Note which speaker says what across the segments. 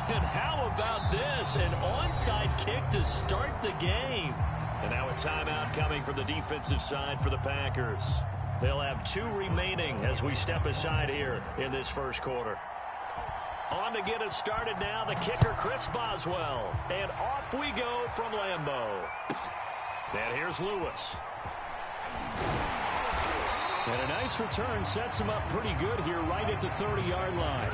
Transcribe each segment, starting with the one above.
Speaker 1: And how about this? An onside kick to start the game. And now a timeout coming from the defensive side for the Packers. They'll have 2 remaining as we step aside here in this first quarter. On to get us started now, the kicker, Chris Boswell. And off we go from Lambeau. And here's Lewis. And a nice return sets him up pretty good here right at the 30-yard line.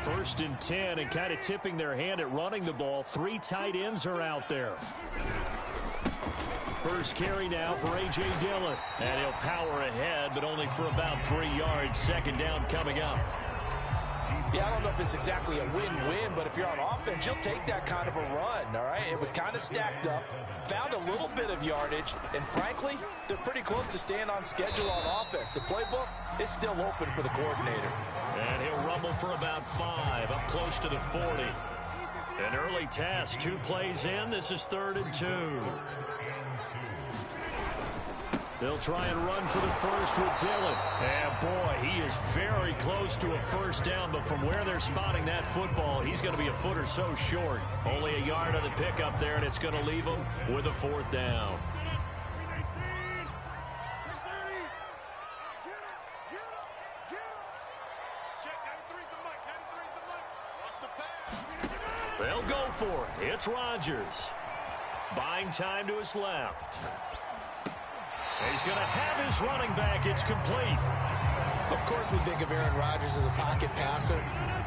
Speaker 1: First and 10, and kind of tipping their hand at running the ball. 3 tight ends are out there. First carry now for A.J. Dillon. And he'll power ahead, but only for about 3 yards. Second down coming up.
Speaker 2: Yeah, I don't know if it's exactly a win-win, but if you're on offense, you'll take that kind of a run, all right? It was kind of stacked up, found a little bit of yardage, and frankly, they're pretty close to staying on schedule on offense. The playbook is still open for the coordinator.
Speaker 1: And he'll rumble for about 5, up close to the 40. An early test, 2 plays in. This is 3rd and 2. They'll try and run for the first with Dillon. And, boy, he is very close to a first down, but from where they're spotting that football, he's going to be a foot or so short. Only a yard on the pickup there, and it's going to leave him with a 4th down. They'll go for it. It's Rodgers. Buying time to his left. He's going to have his running back. It's complete.
Speaker 2: Of course we think of Aaron Rodgers as a pocket passer,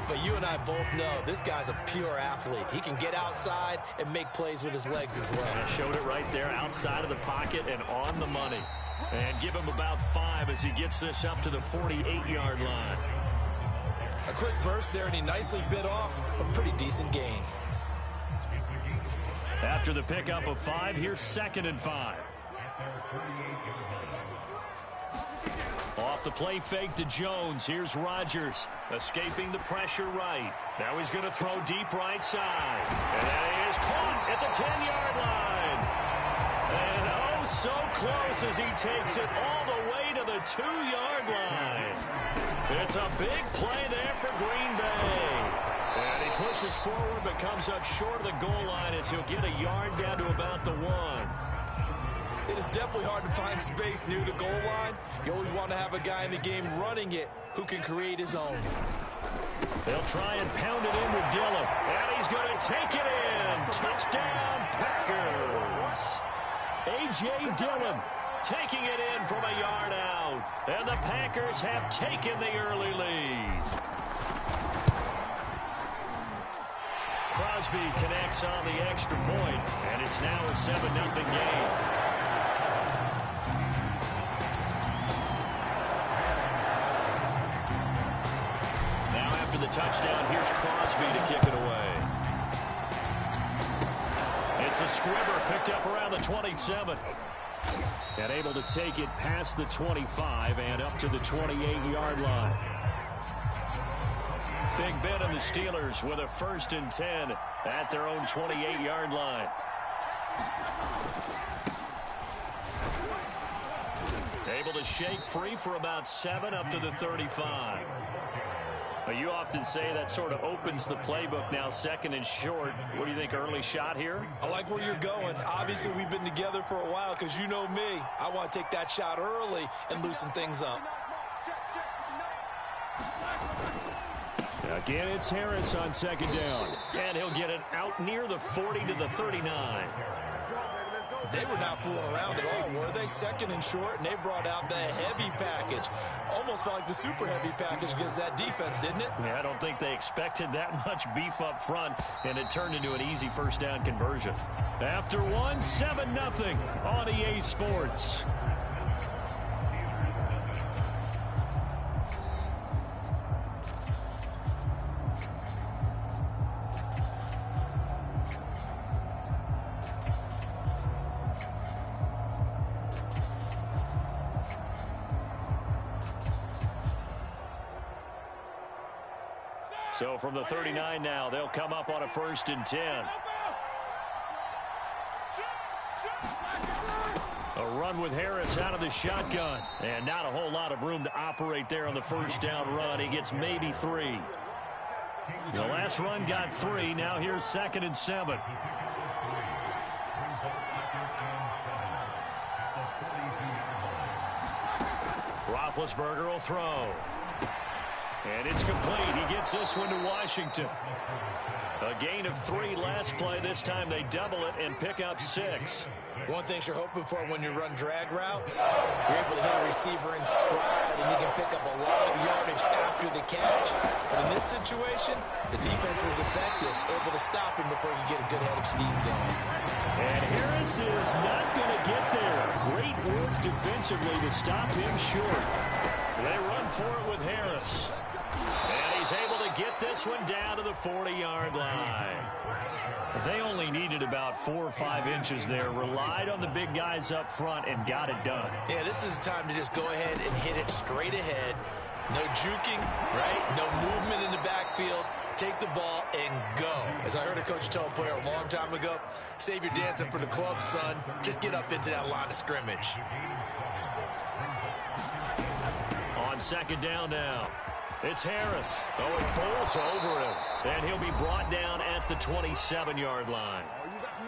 Speaker 2: but you and I both know this guy's a pure athlete. He can get outside and make plays with his legs as well.
Speaker 1: And I showed it right there, outside of the pocket and on the money. And give him about 5 as he gets this up to the 48-yard line.
Speaker 2: A quick burst there, and he nicely bit off a pretty decent gain.
Speaker 1: After the pickup of 5, here's 2nd and 5. Off the play fake to Jones. Here's Rodgers escaping the pressure right. Now he's going to throw deep right side. And he is caught at the 10-yard line. And oh, so close as he takes it all the way to the 2-yard line. It's a big play there for Green Bay. And he pushes forward but comes up short of the goal line as he'll get a yard down to about the 1.
Speaker 2: It is definitely hard to find space near the goal line. You always want to have a guy in the game running it who can create his own.
Speaker 1: They'll try and pound it in with Dillon. And he's going to take it in. Touchdown, Packers. A.J. Dillon taking it in from a yard out. And the Packers have taken the early lead. Crosby connects on the extra point, and it's now a 7-0 game. After the touchdown, here's Crosby to kick it away. It's a squibber picked up around the 27. And able to take it past the 25 and up to the 28-yard line. Big Ben and the Steelers with a 1st and 10 at their own 28-yard line. Able to shake free for about 7 up to the 35. You often say that sort of opens the playbook now, 2nd and short. What do you think, early shot here?
Speaker 2: I like where you're going. Obviously, we've been together for a while because you know me. I want to take that shot early and loosen things up.
Speaker 1: Again, it's Harris on 2nd down. And he'll get it out near the 40 to the 39.
Speaker 2: They were not fooling around at all, were they? 2nd and short, and they brought out the heavy package. Almost felt like the super heavy package against that defense, didn't it?
Speaker 1: Yeah, I don't think they expected that much beef up front, and it turned into an easy 1st down conversion. After 1, 7-0 on EA Sports. So from the 39 now, they'll come up on a 1st and 10. A run with Harris out of the shotgun. And not a whole lot of room to operate there on the 1st down run. He gets maybe 3. The last run got 3. Now here's 2nd and 7. Roethlisberger will throw. And it's complete. He gets this one to Washington. A gain of 3 last play. This time they double it and pick up 6.
Speaker 2: One thing you're hoping for when you run drag routes, you're able to hit a receiver in stride, and you can pick up a lot of yardage after the catch. But in this situation, the defense was effective, able to stop him before you get a good head of steam going.
Speaker 1: And Harris is not going to get there. Great work defensively to stop him short. They run for it with Harris. And he's able to get this one down to the 40-yard line. They only needed about 4 or 5 inches there. Relied on the big guys up front and got it done.
Speaker 2: Yeah, this is the time to just go ahead and hit it straight ahead. No juking, right? No movement in the backfield. Take the ball and go. As I heard a coach tell a player a long time ago, save your dancing for the club, son. Just get up into that line of scrimmage.
Speaker 1: On 2nd down now. It's Harris. Oh, it bowls over him. And he'll be brought down at the 27-yard line.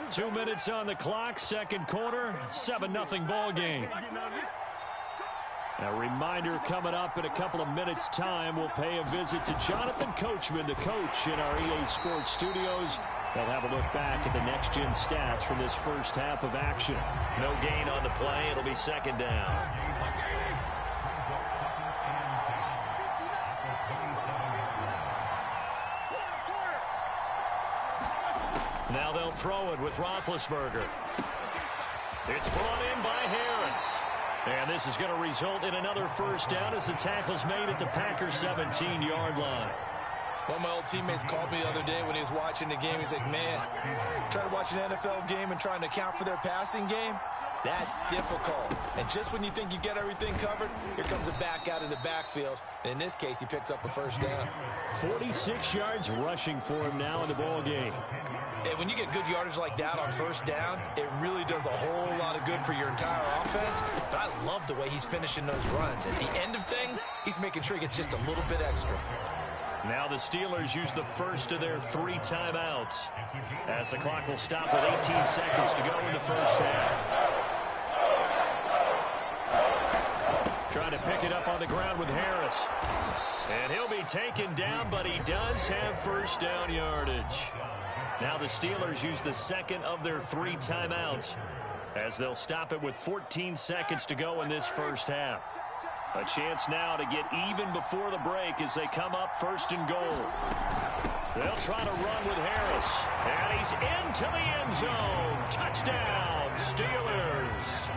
Speaker 1: 2 minutes on the clock, 2nd quarter, 7-0 ball game. A reminder coming up in a couple of minutes' time, we'll pay a visit to Jonathan Coachman, the coach in our EA Sports studios. They'll have a look back at the next-gen stats from this first half of action. No gain on the play. It'll be 2nd down. Now they'll throw it with Roethlisberger. It's brought in by Harris. And this is going to result in another 1st down as the tackle's made at the Packers' 17-yard line.
Speaker 2: One of my old teammates called me the other day when he was watching the game. He's like, man, trying to watch an NFL game and trying to account for their passing game, that's difficult. And just when you think you get everything covered, here comes a back out of the backfield. And in this case, he picks up a 1st down.
Speaker 1: 46 yards rushing for him now in the ball game.
Speaker 2: And when you get good yardage like that on 1st down, it really does a whole lot of good for your entire offense. But I love the way he's finishing those runs. At the end of things, he's making sure he gets just a little bit extra.
Speaker 1: Now the Steelers use the first of their 3 timeouts as the clock will stop with 18 seconds to go in the 1st half. Trying to pick it up on the ground with Harris. And he'll be taken down, but he does have 1st down yardage. Now the Steelers use the 2nd of their 3 timeouts as they'll stop it with 14 seconds to go in this 1st half. A chance now to get even before the break as they come up 1st and goal. They'll try to run with Harris. And he's into the end zone. Touchdown, Steelers.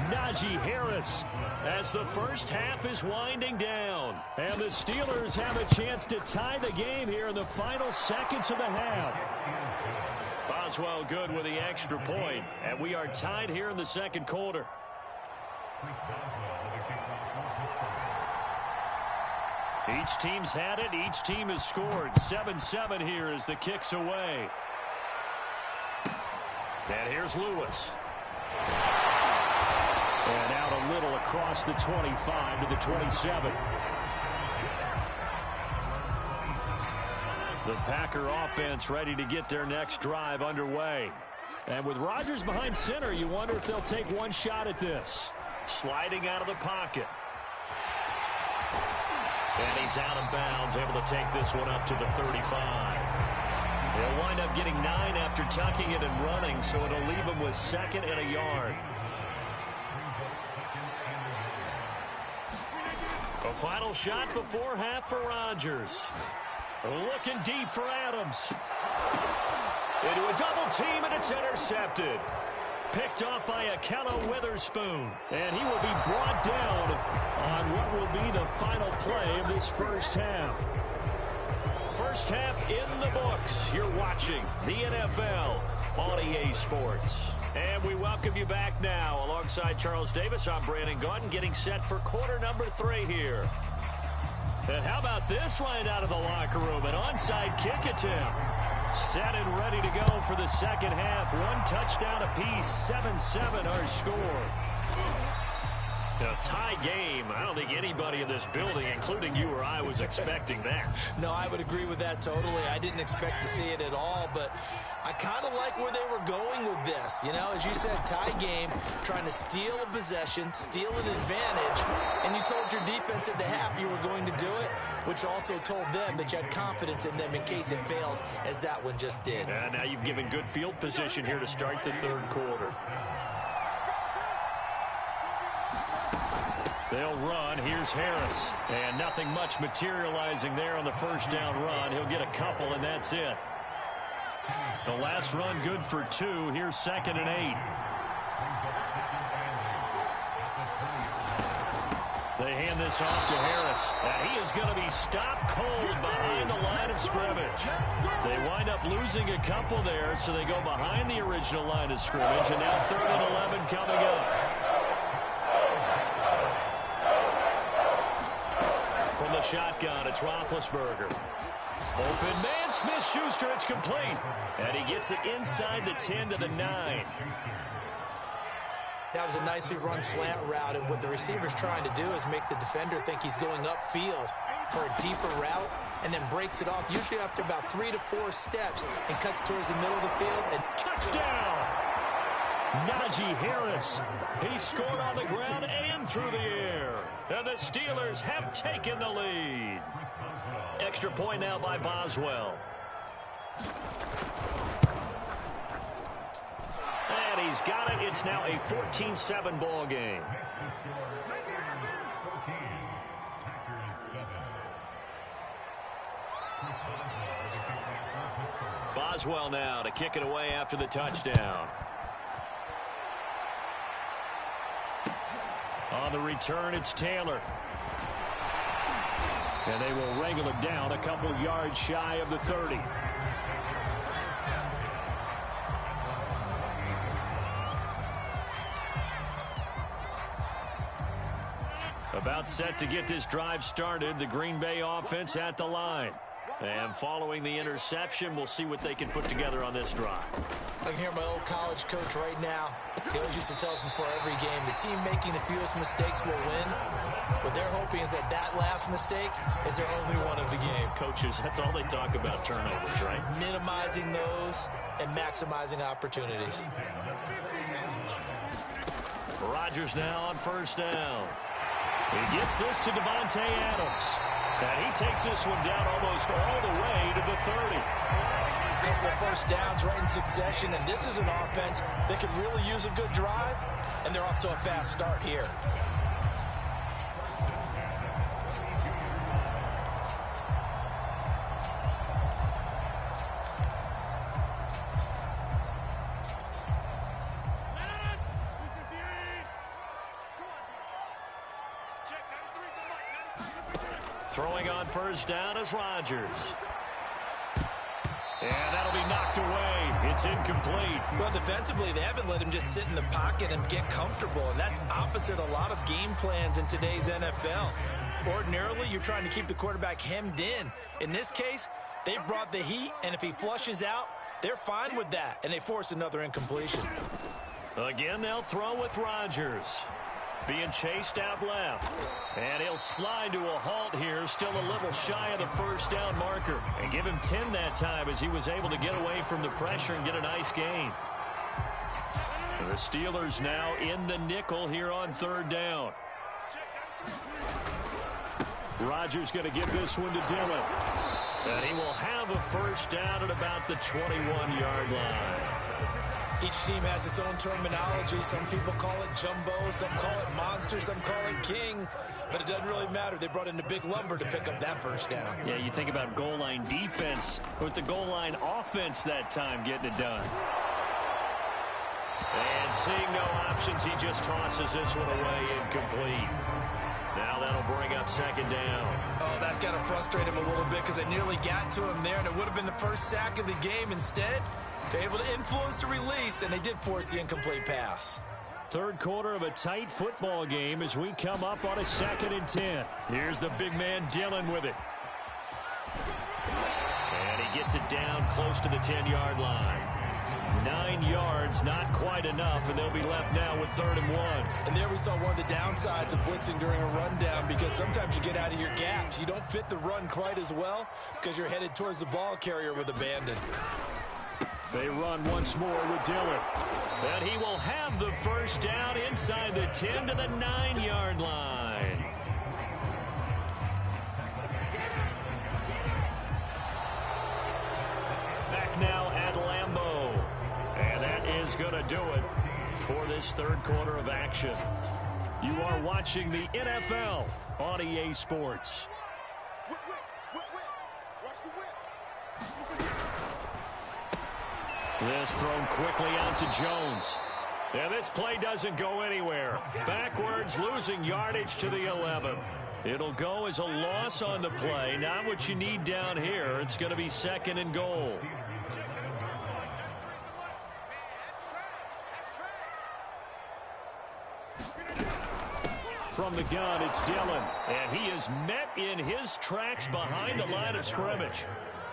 Speaker 1: Najee Harris as the 1st half is winding down. And the Steelers have a chance to tie the game here in the final seconds of the half. Boswell good with the extra point. And we are tied here in the 2nd quarter. Each team's had it. Each team has scored. 7-7 here as the kick's away. And here's Lewis. And out a little across the 25 to the 27. The Packer offense ready to get their next drive underway. And with Rodgers behind center, you wonder if they'll take one shot at this. Sliding out of the pocket. And he's out of bounds, able to take this one up to the 35. They'll wind up getting 9 after tucking it and running, so it'll leave him with 2nd and a yard. A final shot before half for Rodgers. Looking deep for Adams. Into a double team, and it's intercepted. Picked off by Akello Witherspoon. And he will be brought down on what will be the final play of this 1st half. 1st half in the books. You're watching the NFL on EA Sports. And we welcome you back now. Alongside Charles Davis, I'm Brandon Gaudin, getting set for quarter number 3 here. And how about this right out of the locker room? An onside kick attempt. Set and ready to go for the second half. One touchdown apiece, 7-7 our score. A tie game. I don't think anybody in this building, including you or I, was expecting that.
Speaker 2: No, I would agree with that totally. I didn't expect to see it at all, but I kind of like where they were going with this. You know, as you said, tie game, trying to steal a possession, steal an advantage, and you told your defense at the half you were going to do it, which also told them that you had confidence in them in case it failed, as that one just did.
Speaker 1: And now you've given good field position here to start the third quarter. They'll run. Here's Harris. And nothing much materializing there on the first down run. He'll get a couple, and that's it. The last run good for 2. Here's 2nd and 8. They hand this off to Harris. And he is going to be stopped cold behind the line of scrimmage. They wind up losing a couple there, so they go behind the original line of scrimmage. And now 3rd and 11 coming up. From the shotgun, it's Roethlisberger. Open man, Smith-Schuster, it's complete. And he gets it inside the 10 to the 9.
Speaker 2: That was a nicely run slant route, and what the receiver's trying to do is make the defender think he's going upfield for a deeper route, and then breaks it off, usually after about 3 to 4 steps, and cuts towards the middle of the field. And
Speaker 1: touchdown! Najee Harris. He scored on the ground and through the air. And the Steelers have taken the lead. Extra point now by Boswell. And he's got it. It's now a 14-7 ball game. Boswell now to kick it away after the touchdown. On the return, it's Taylor. And they will wrangle it down a couple yards shy of the 30. About set to get this drive started, the Green Bay offense at the line. And following the interception, we'll see what they can put together on this drive.
Speaker 2: I can hear my old college coach right now. He always used to tell us before every game, the team making the fewest mistakes will win. What they're hoping is that last mistake is their only one of the game.
Speaker 1: Coaches, that's all they talk about, turnovers, right?
Speaker 2: Minimizing those and maximizing opportunities.
Speaker 1: Rodgers now on first down. He gets this to Devontae Adams. And he takes this one down almost all the way to the 30.
Speaker 2: A couple of first downs right in succession, and this is an offense that could really use a good drive, and they're off to a fast start here.
Speaker 1: Throwing on first down is Rodgers. And that'll be knocked away. It's incomplete.
Speaker 2: Well, defensively, they haven't let him just sit in the pocket and get comfortable, and that's opposite a lot of game plans in today's NFL. Ordinarily, you're trying to keep the quarterback hemmed in. In this case, they brought the heat, and if he flushes out, they're fine with that, and they force another incompletion.
Speaker 1: Again, they'll throw with Rodgers. Being chased out left. And he'll slide to a halt here, still a little shy of the first down marker. And give him 10 that time as he was able to get away from the pressure and get a nice gain. The Steelers now in the nickel here on third down. Rodgers going to give this one to Dillon. And he will have a first down at about the 21-yard line.
Speaker 2: Each team has its own terminology. Some people call it jumbo, some call it monster, some call it king. But it doesn't really matter. They brought in the big lumber to pick up that first down.
Speaker 1: Yeah, you think about goal line defense with the goal line offense that time getting it done. And seeing no options, he just tosses this one away incomplete. Now that'll bring up second down.
Speaker 2: Oh, that's got to frustrate him a little bit because they nearly got to him there, and it would have been the first sack of the game. Instead, they're able to influence the release, and they did force the incomplete pass.
Speaker 1: Third quarter of a tight football game as we come up on a 2nd and 10. Here's the big man Dillon with it. And he gets it down close to the 10-yard line. 9 yards, not quite enough, and they'll be left now with 3rd and 1.
Speaker 2: And there we saw one of the downsides of blitzing during a rundown, because sometimes you get out of your gaps. You don't fit the run quite as well because you're headed towards the ball carrier with abandon.
Speaker 1: They run once more with Dillon. And he will have the first down inside the 10 to the 9-yard line. Back now at Lambeau. And that is going to do it for this third quarter of action. You are watching the NFL on EA Sports. This thrown quickly out to Jones. And this play doesn't go anywhere. Backwards, losing yardage to the 11. It'll go as a loss on the play. Not what you need down here. It's going to be 2nd and goal. From the gun, it's Dillon. And he is met in his tracks behind the line of scrimmage.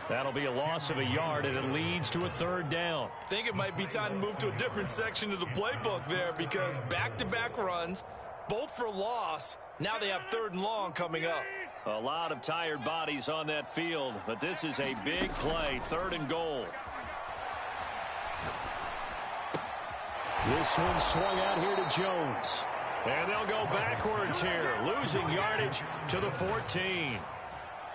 Speaker 1: That'll be a loss of a yard, and it leads to a 3rd down.
Speaker 2: I think it might be time to move to a different section of the playbook there, because back-to-back runs, both for loss. Now they have 3rd and long coming up.
Speaker 1: A lot of tired bodies on that field, but this is a big play, 3rd and goal. This one swung out here to Jones. And they'll go backwards here, losing yardage to the 14.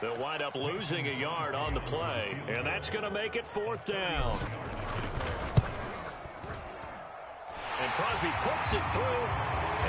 Speaker 1: They'll wind up losing a yard on the play, and that's going to make it 4th down. And Crosby puts it through,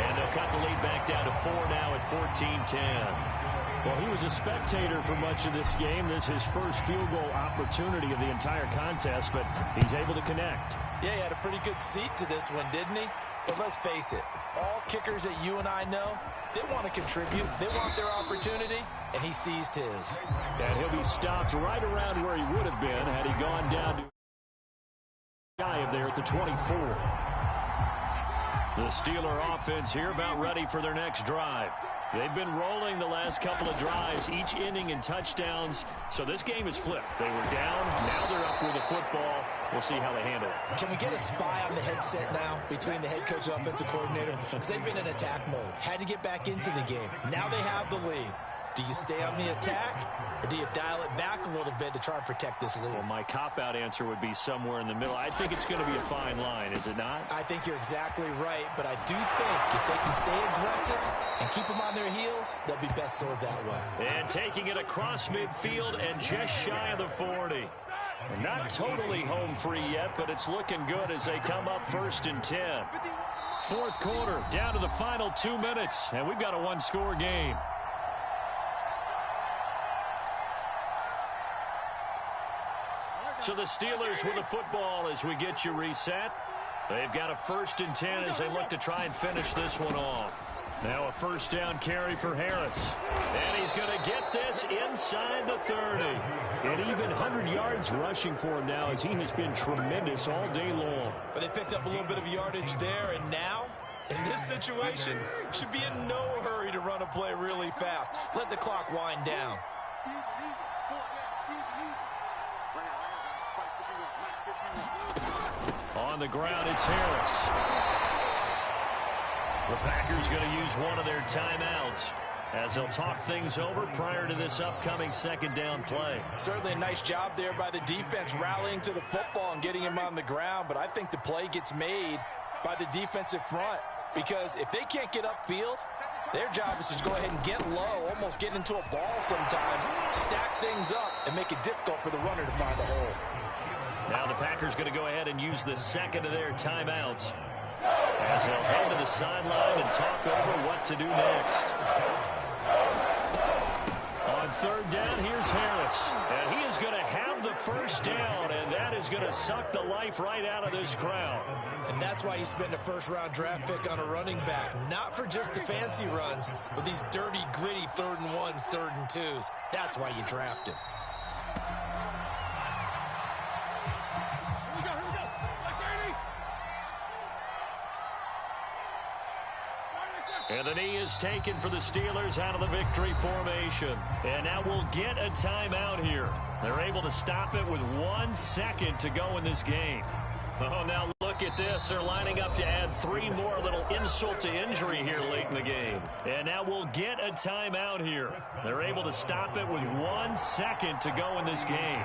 Speaker 1: and they'll cut the lead back down to 4 now at 14-10. Well, he was a spectator for much of this game. This is his first field goal opportunity of the entire contest, but he's able to connect.
Speaker 2: Yeah, he had a pretty good seat to this one, didn't he? But let's face it, all kickers that you and I know, they want to contribute. They want their opportunity, and he seized his.
Speaker 1: And he'll be stopped right around where he would have been had he gone down to guy up there at the 24. The Steeler offense here about ready for their next drive. They've been rolling the last couple of drives, each inning in touchdowns. So this game is flipped. They were down. Now they're up with the football. We'll see how they handle it.
Speaker 2: Can we get a spy on the headset now between the head coach and offensive coordinator? Because they've been in attack mode. Had to get back into the game. Now they have the lead. Do you stay on the attack, or do you dial it back a little bit to try and protect this lead?
Speaker 1: Well, my cop-out answer would be somewhere in the middle. I think it's going to be a fine line, is it not?
Speaker 2: I think you're exactly right, but I do think if they can stay aggressive and keep them on their heels, they'll be best served that way.
Speaker 1: And taking it across midfield and just shy of the 40. Not totally home free yet, but it's looking good as they come up 1st and 10. 4th quarter, down to the final 2 minutes, and we've got a one-score game. So the Steelers with the football as we get you reset. They've got a 1st and 10 as they look to try and finish this one off. Now a 1st down carry for Harris. And he's going to get this inside the 30. And even 100 yards rushing for him now as he has been tremendous all day long.
Speaker 2: But they picked up a little bit of yardage there, and now, in this situation, should be in no hurry to run a play really fast. Let the clock wind down.
Speaker 1: On the ground, it's Harris. The Packers going to use one of their timeouts as they'll talk things over prior to this upcoming 2nd down play.
Speaker 2: Certainly a nice job there by the defense rallying to the football and getting him on the ground, but I think the play gets made by the defensive front, because if they can't get upfield, their job is to go ahead and get low, almost get into a ball sometimes, stack things up, and make it difficult for the runner to find a hole.
Speaker 1: Now the Packers going to go ahead and use the 2nd of their timeouts as they'll head to the sideline and talk over what to do next. On 3rd down, here's Harris. And he is going to have the 1st down, and that is going to suck the life right out of this crowd.
Speaker 2: And that's why you spend a 1st-round draft pick on a running back. Not for just the fancy runs, but these dirty, gritty 3rd and 1s, 3rd and 2s. That's why you draft him.
Speaker 1: And the knee is taken for the Steelers out of the victory formation. And now we'll get a timeout here. They're able to stop it with 1 second to go in this game. Oh, now look at this. They're lining up to add 3 more, little insult to injury here late in the game. And now we'll get a timeout here. They're able to stop it with 1 second to go in this game.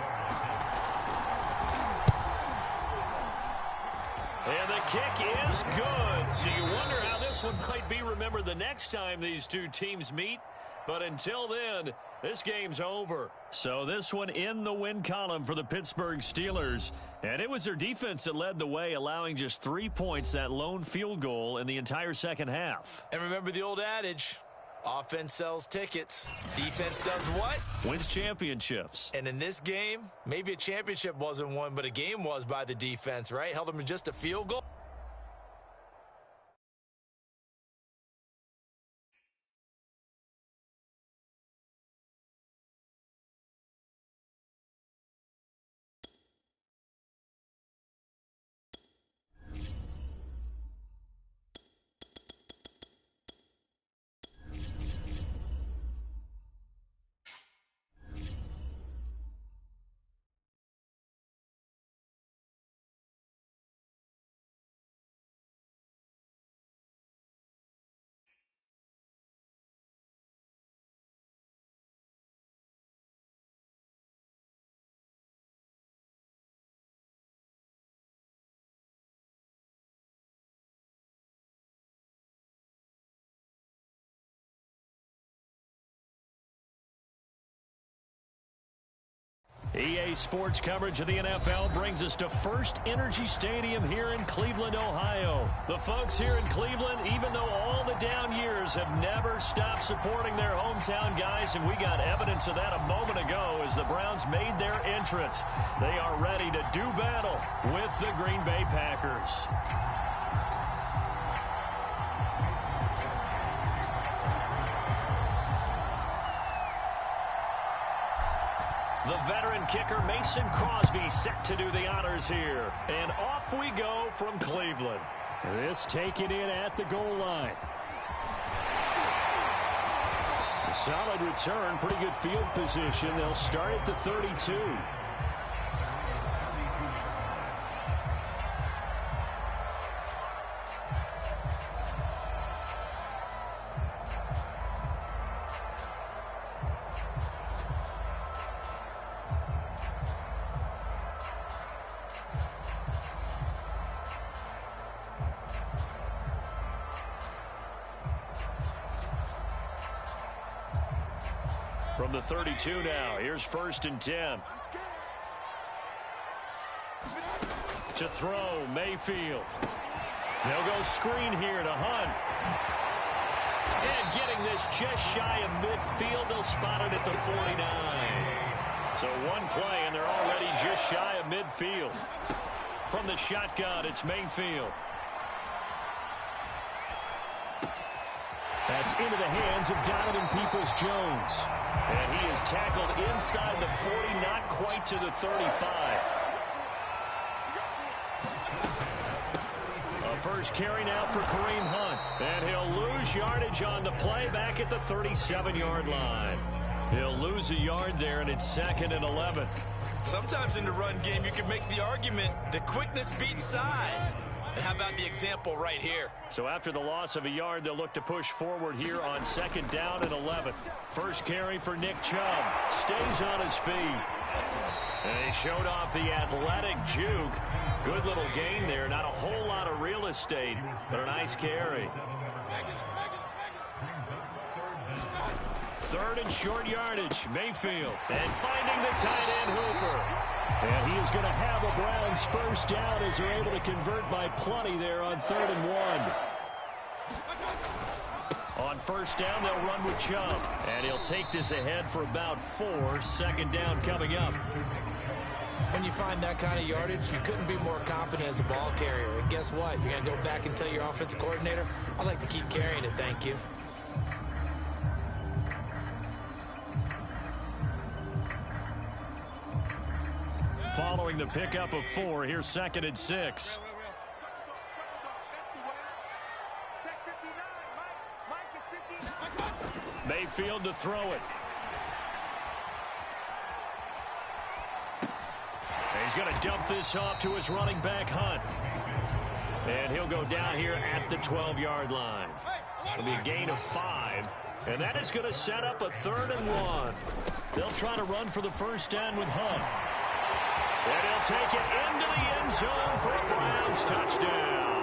Speaker 1: And the kick is good. So you wonder how this one might be remembered the next time these two teams meet. But until then, this game's over. So this one in the win column for the Pittsburgh Steelers. And it was their defense that led the way, allowing just 3 points, that lone field goal in the entire second half.
Speaker 2: And remember the old adage, offense sells tickets. Defense does what?
Speaker 1: Wins championships.
Speaker 2: And in this game, maybe a championship wasn't won, but a game was by the defense, right? Held them to just a field goal.
Speaker 1: EA Sports coverage of the NFL brings us to First Energy Stadium here in Cleveland, Ohio. The folks here in Cleveland, even though all the down years, have never stopped supporting their hometown guys, and we got evidence of that a moment ago as the Browns made their entrance. They are ready to do battle with the Green Bay Packers. The veteran kicker Mason Crosby set to do the honors here. And off we go from Cleveland. This taken in at the goal line. A solid return, pretty good field position. They'll start at the 32. From the 32 now, here's 1st and 10. To throw, Mayfield. They'll go screen here to Hunt. And getting this just shy of midfield, they'll spot it at the 49. So one play, and they're already just shy of midfield. From the shotgun, it's Mayfield. That's into the hands of Donovan Peoples-Jones. And he is tackled inside the 40, not quite to the 35. A first carry now for Kareem Hunt. And he'll lose yardage on the play back at the 37-yard line. He'll lose a yard there, and it's 2nd and 11.
Speaker 2: Sometimes in the run game, you can make the argument that quickness beats size. And how about the example right here?
Speaker 1: So after the loss of a yard, they'll look to push forward here on 2nd down and 11. First carry for Nick Chubb. Stays on his feet. And he showed off the athletic juke. Good little gain there. Not a whole lot of real estate, but a nice carry. 3rd and short yardage. Mayfield. And finding the tight end Hooper. And he is going to have a Browns first down as they're able to convert by plenty there on 3rd and 1. On first down, they'll run with Chubb. And he'll take this ahead for about 4. 2nd down coming up.
Speaker 2: When you find that kind of yardage, you couldn't be more confident as a ball carrier. And guess what? You're going to go back and tell your offensive coordinator, I'd like to keep carrying it, thank you.
Speaker 1: Following the pickup of 4, here's 2nd and 6. Mayfield to throw it. And he's going to dump this off to his running back, Hunt. And he'll go down here at the 12-yard line. It'll be a gain of 5. And that is going to set up a 3rd and 1. They'll try to run for the first down with Hunt. And he'll take it into the end zone for a Browns touchdown.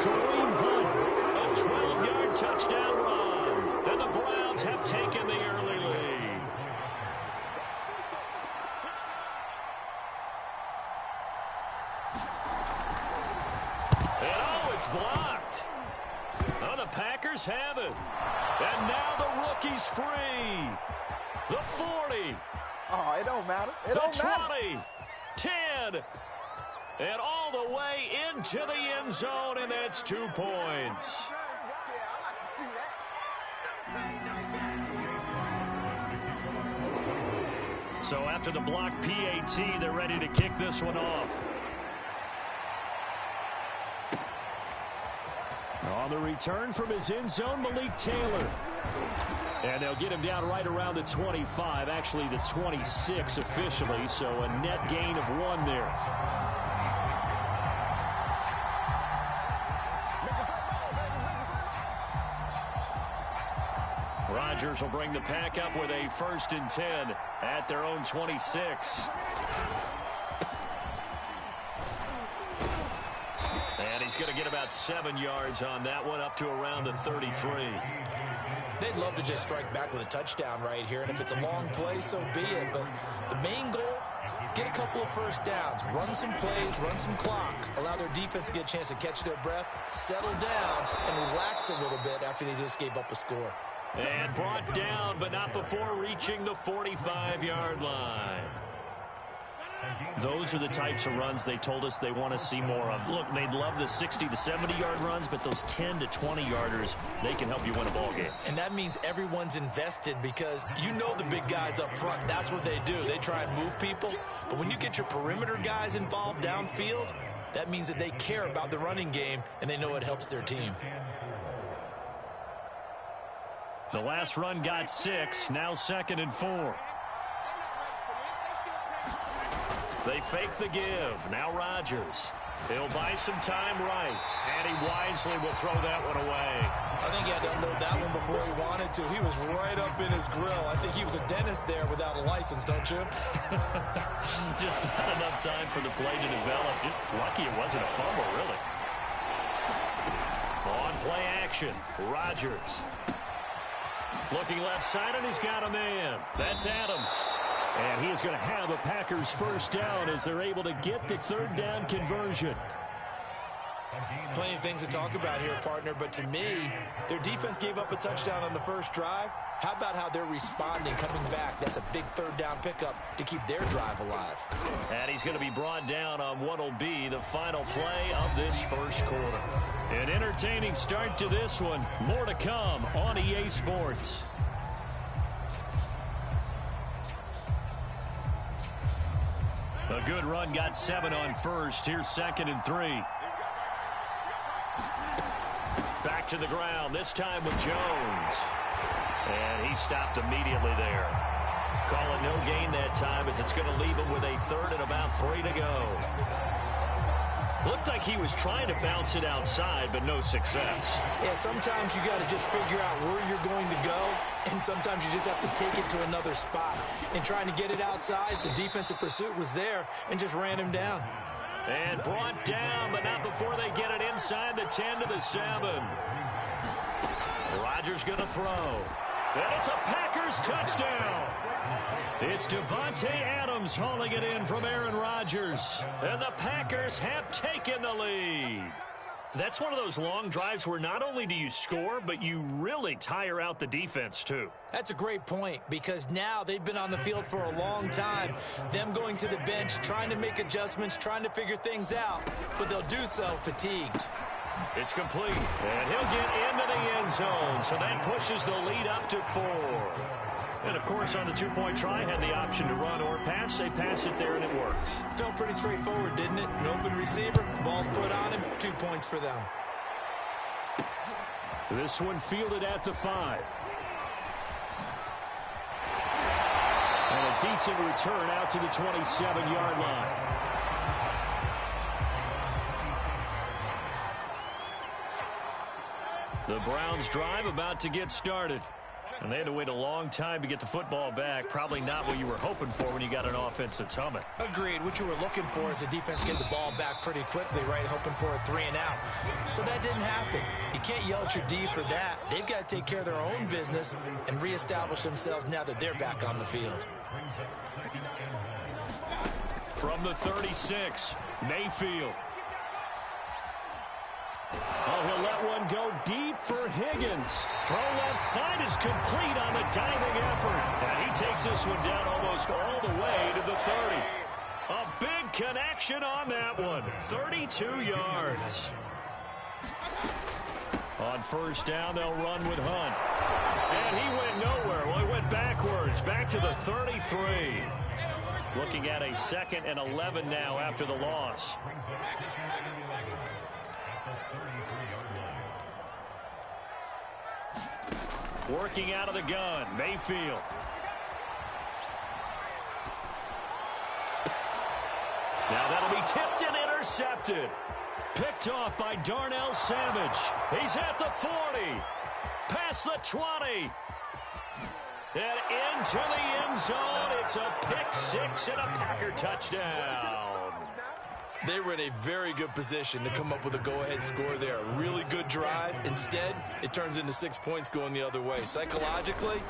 Speaker 1: Kareem Hunt, a 12-yard touchdown run. And the Browns have taken the early lead. And oh, it's blocked. Oh, the Packers have it. And now the rookie's free. The 40.
Speaker 3: Oh, it don't matter. It
Speaker 1: The
Speaker 3: don't
Speaker 1: 20. 10. And all the way into the end zone, and that's 2 points. So after the block PAT, they're ready to kick this one off. On the return from his end zone, Malik Taylor. And they'll get him down right around the 25, actually the 26 officially, so a net gain of 1 there. Rodgers will bring the pack up with a 1st and 10 at their own 26. And he's going to get about 7 yards on that one, up to around the 33.
Speaker 2: They'd love to just strike back with a touchdown right here, and if it's a long play, so be it. But the main goal, get a couple of first downs, run some plays, run some clock, allow their defense to get a chance to catch their breath, settle down, and relax a little bit after they just gave up a score.
Speaker 1: And brought down, but not before reaching the 45-yard line. Those are the types of runs they told us they want to see more of. Look, they'd love the 60 to 70-yard runs, but those 10 to 20-yarders, they can help you win a ball game.
Speaker 2: And that means everyone's invested because you know the big guys up front. That's what they do. They try and move people. But when you get your perimeter guys involved downfield, that means that they care about the running game, and they know it helps their team.
Speaker 1: The last run got 6, now 2nd and 4. They fake the give. Now Rodgers. He'll buy some time right. And he wisely will throw that one away.
Speaker 2: I think he had to unload that one before he wanted to. He was right up in his grill. I think he was a dentist there without a license, don't you?
Speaker 1: Just not enough time for the play to develop. Just lucky it wasn't a fumble, really. On play action, Rodgers. Looking left side, and he's got a man. That's Adams. And he is going to have a Packers first down as they're able to get the 3rd down conversion.
Speaker 2: Plenty of things to talk about here, partner, but to me, their defense gave up a touchdown on the first drive. How about how they're responding, coming back? That's a big 3rd down pickup to keep their drive alive.
Speaker 1: And he's going to be brought down on what will be the final play of this first quarter. An entertaining start to this one. More to come on EA Sports. A good run, got 7 on first. Here's 2nd and 3. Back to the ground, this time with Jones. And he stopped immediately there. Call it no gain that time as it's going to leave him with a 3rd and about 3 to go. Looked like he was trying to bounce it outside, but no success.
Speaker 2: Yeah, sometimes you got to just figure out where you're going to go, and sometimes you just have to take it to another spot. In trying to get it outside, the defensive pursuit was there and just ran him down.
Speaker 1: And brought down, but not before they get it inside the 10 to the 7. Rodgers going to throw. And it's a Packers touchdown. It's Devontae Adams hauling it in from Aaron Rodgers. And the Packers have taken the lead. That's one of those long drives where not only do you score, but you really tire out the defense, too.
Speaker 2: That's a great point, because now they've been on the field for a long time. Them going to the bench, trying to make adjustments, trying to figure things out, but they'll do so fatigued.
Speaker 1: It's complete, and he'll get into the end zone, so that pushes the lead up to 4. And, of course, on the 2-point try, had the option to run or pass. They pass it there, and it works.
Speaker 2: Felt pretty straightforward, didn't it? An open receiver, ball's put on him, 2 points for them.
Speaker 1: This one fielded at the 5. And a decent return out to the 27-yard line. The Browns drive about to get started. And they had to wait a long time to get the football back. Probably not what you were hoping for when you got an offense that's humming.
Speaker 2: Agreed. What you were looking for is the defense get the ball back pretty quickly, right? Hoping for a 3 and out. So that didn't happen. You can't yell at your D for that. They've got to take care of their own business and reestablish themselves now that they're back on the field.
Speaker 1: From the 36, Mayfield. Oh, he'll let one go deep for Higgins. Throw left side is complete on the diving effort. And he takes this one down almost all the way to the 30. A big connection on that one. 32 yards. On first down, they'll run with Hunt. And he went nowhere. Well, he went backwards, back to the 33. Looking at a 2nd and 11 now after the loss. Working out of the gun, Mayfield. Now that'll be tipped and intercepted. Picked off by Darnell Savage. He's at the 40. Past the 20. And into the end zone. It's a pick 6 and a Packer touchdown.
Speaker 2: They were in a very good position to come up with a go-ahead score there. A really good drive. Instead, it turns into 6 points going the other way. Psychologically,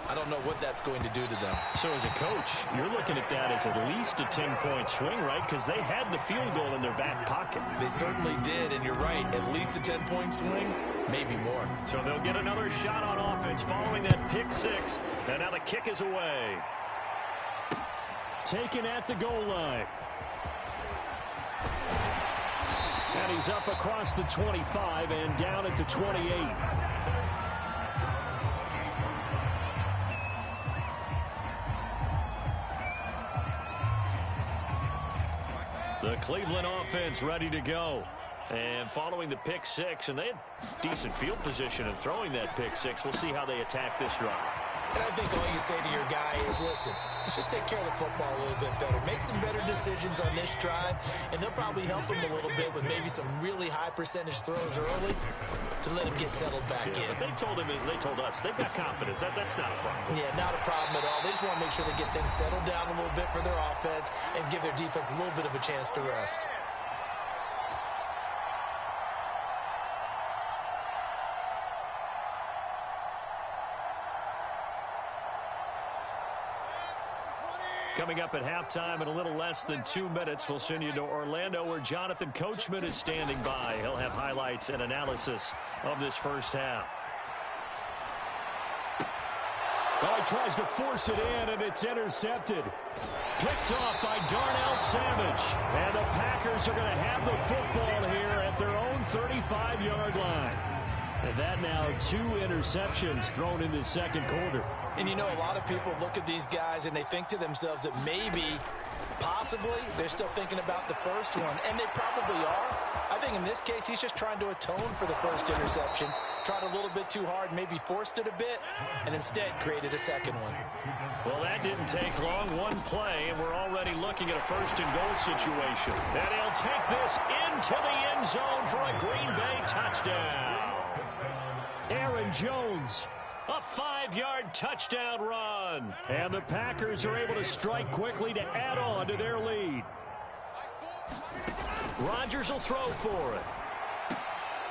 Speaker 2: I don't know what that's going to do to them.
Speaker 1: So as a coach, you're looking at that as at least a 10-point swing, right? Because they had the field goal in their back pocket.
Speaker 2: They certainly did, and you're right. At least a 10-point swing, maybe more.
Speaker 1: So they'll get another shot on offense following that pick 6. And now the kick is away. Taken at the goal line. And he's up across the 25 and down at the 28. The Cleveland offense ready to go. And following the pick 6, and they had decent field position in throwing that pick 6. We'll see how they attack this drive.
Speaker 2: And I think all you say to your guy is, listen, let's just take care of the football a little bit better. Make some better decisions on this drive, and they'll probably help him a little bit with maybe some really high percentage throws early to let him get settled back in.
Speaker 1: But they told us, they've got confidence. That's not a problem.
Speaker 2: Yeah, not a problem at all. They just want to make sure they get things settled down a little bit for their offense and give their defense a little bit of a chance to rest.
Speaker 1: Coming up at halftime in a little less than 2 minutes, we'll send you to Orlando where Jonathan Coachman is standing by. He'll have highlights and analysis of this first half. Oh, he tries to force it in, and it's intercepted. Picked off by Darnell Savage. And the Packers are going to have the football here at their own 35-yard line. And that now 2 interceptions thrown in the second quarter.
Speaker 2: And you know, a lot of people look at these guys and they think to themselves that maybe, possibly, they're still thinking about the first one. And they probably are. I think in this case, he's just trying to atone for the first interception. Tried a little bit too hard, maybe forced it a bit, and instead created a second one.
Speaker 1: Well, that didn't take long. One play, and we're already looking at a first-and-goal situation. And he'll take this into the end zone for a Green Bay touchdown. Aaron Jones, a 5-yard touchdown run. And the Packers are able to strike quickly to add on to their lead. Rodgers will throw for it.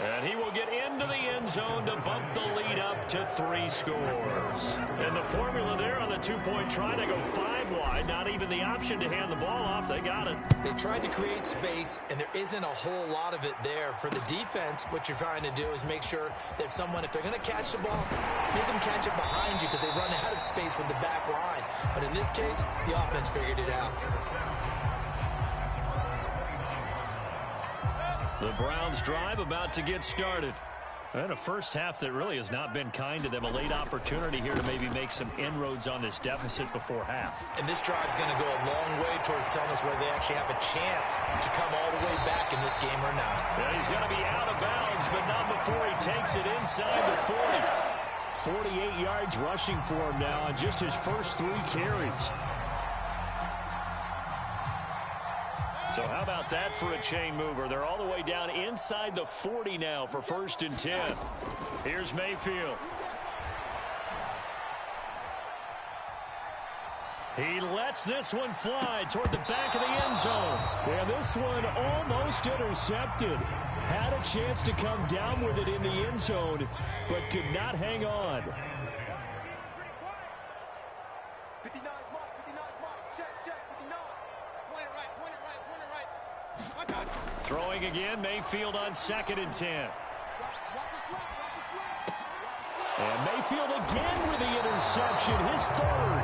Speaker 1: And he will get into the end zone to bump the lead up to 3 scores. And the formula there on the 2-point try to go 5 wide. Not even the option to hand the ball off. They got it.
Speaker 2: They tried to create space, and there isn't a whole lot of it there. For the defense, what you're trying to do is make sure that if they're going to catch the ball, make them catch it behind you because they run out of space with the back line. But in this case, the offense figured it out.
Speaker 1: The Browns drive about to get started. And a first half that really has not been kind to them. A late opportunity here to maybe make some inroads on this deficit before half.
Speaker 2: And this drive's going to go a long way towards telling us whether they actually have a chance to come all the way back in this game or not.
Speaker 1: Yeah, he's going to be out of bounds, but not before he takes it inside the 40. 48 yards rushing for him now on just his first 3 carries. So how about that for a chain mover? They're all the way down inside the 40 now for 1st and 10. Here's Mayfield. He lets this one fly toward the back of the end zone. And this one almost intercepted. Had a chance to come down with it in the end zone, but could not hang on.
Speaker 3: 59 mark, check, 59. Point it right.
Speaker 1: Throwing again, Mayfield on 2nd and 10. And Mayfield again with the interception, his 3rd.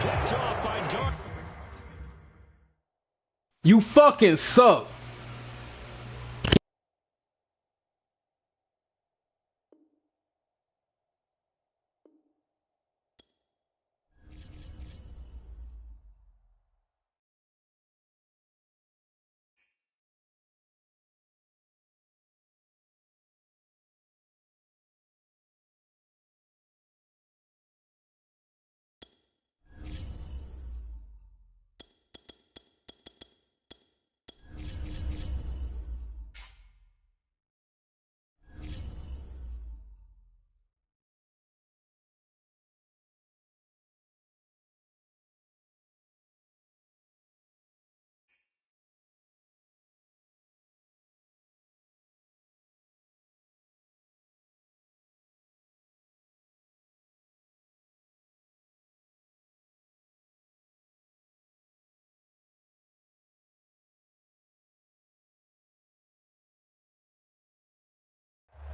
Speaker 1: Picked off by Dark.
Speaker 4: You fucking suck.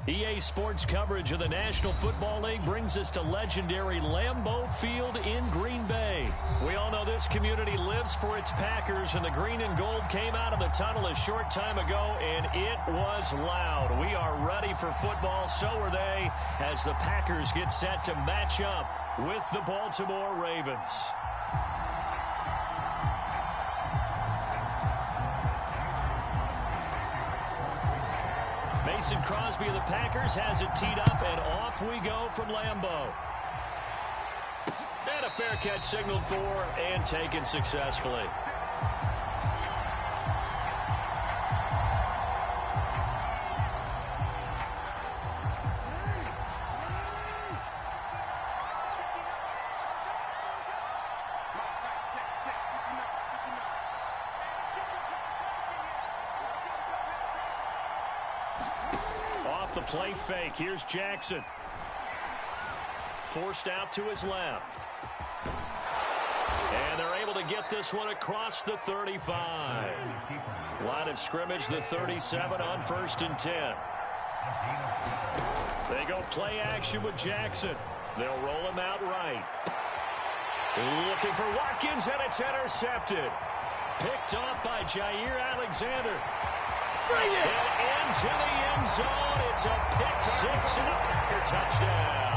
Speaker 1: EA Sports coverage of the National Football League brings us to legendary Lambeau Field in Green Bay. We all know this community lives for its Packers, and the green and gold came out of the tunnel a short time ago, and it was loud. We are ready for football, so are they, as the Packers get set to match up with the Baltimore Ravens. Mason Crosby of the Packers has it teed up, and off we go from Lambeau. And a fair catch signaled for and taken successfully. Off the play fake, here's Jackson. Forced out to his left. And they're able to get this one across the 35. Line of scrimmage, the 37 on 1st and 10. They go play action with Jackson. They'll roll him out right. Looking for Watkins, and it's intercepted. Picked off by Jair Alexander. Bring it! And into the end zone. It's a pick six and a Packer touchdown.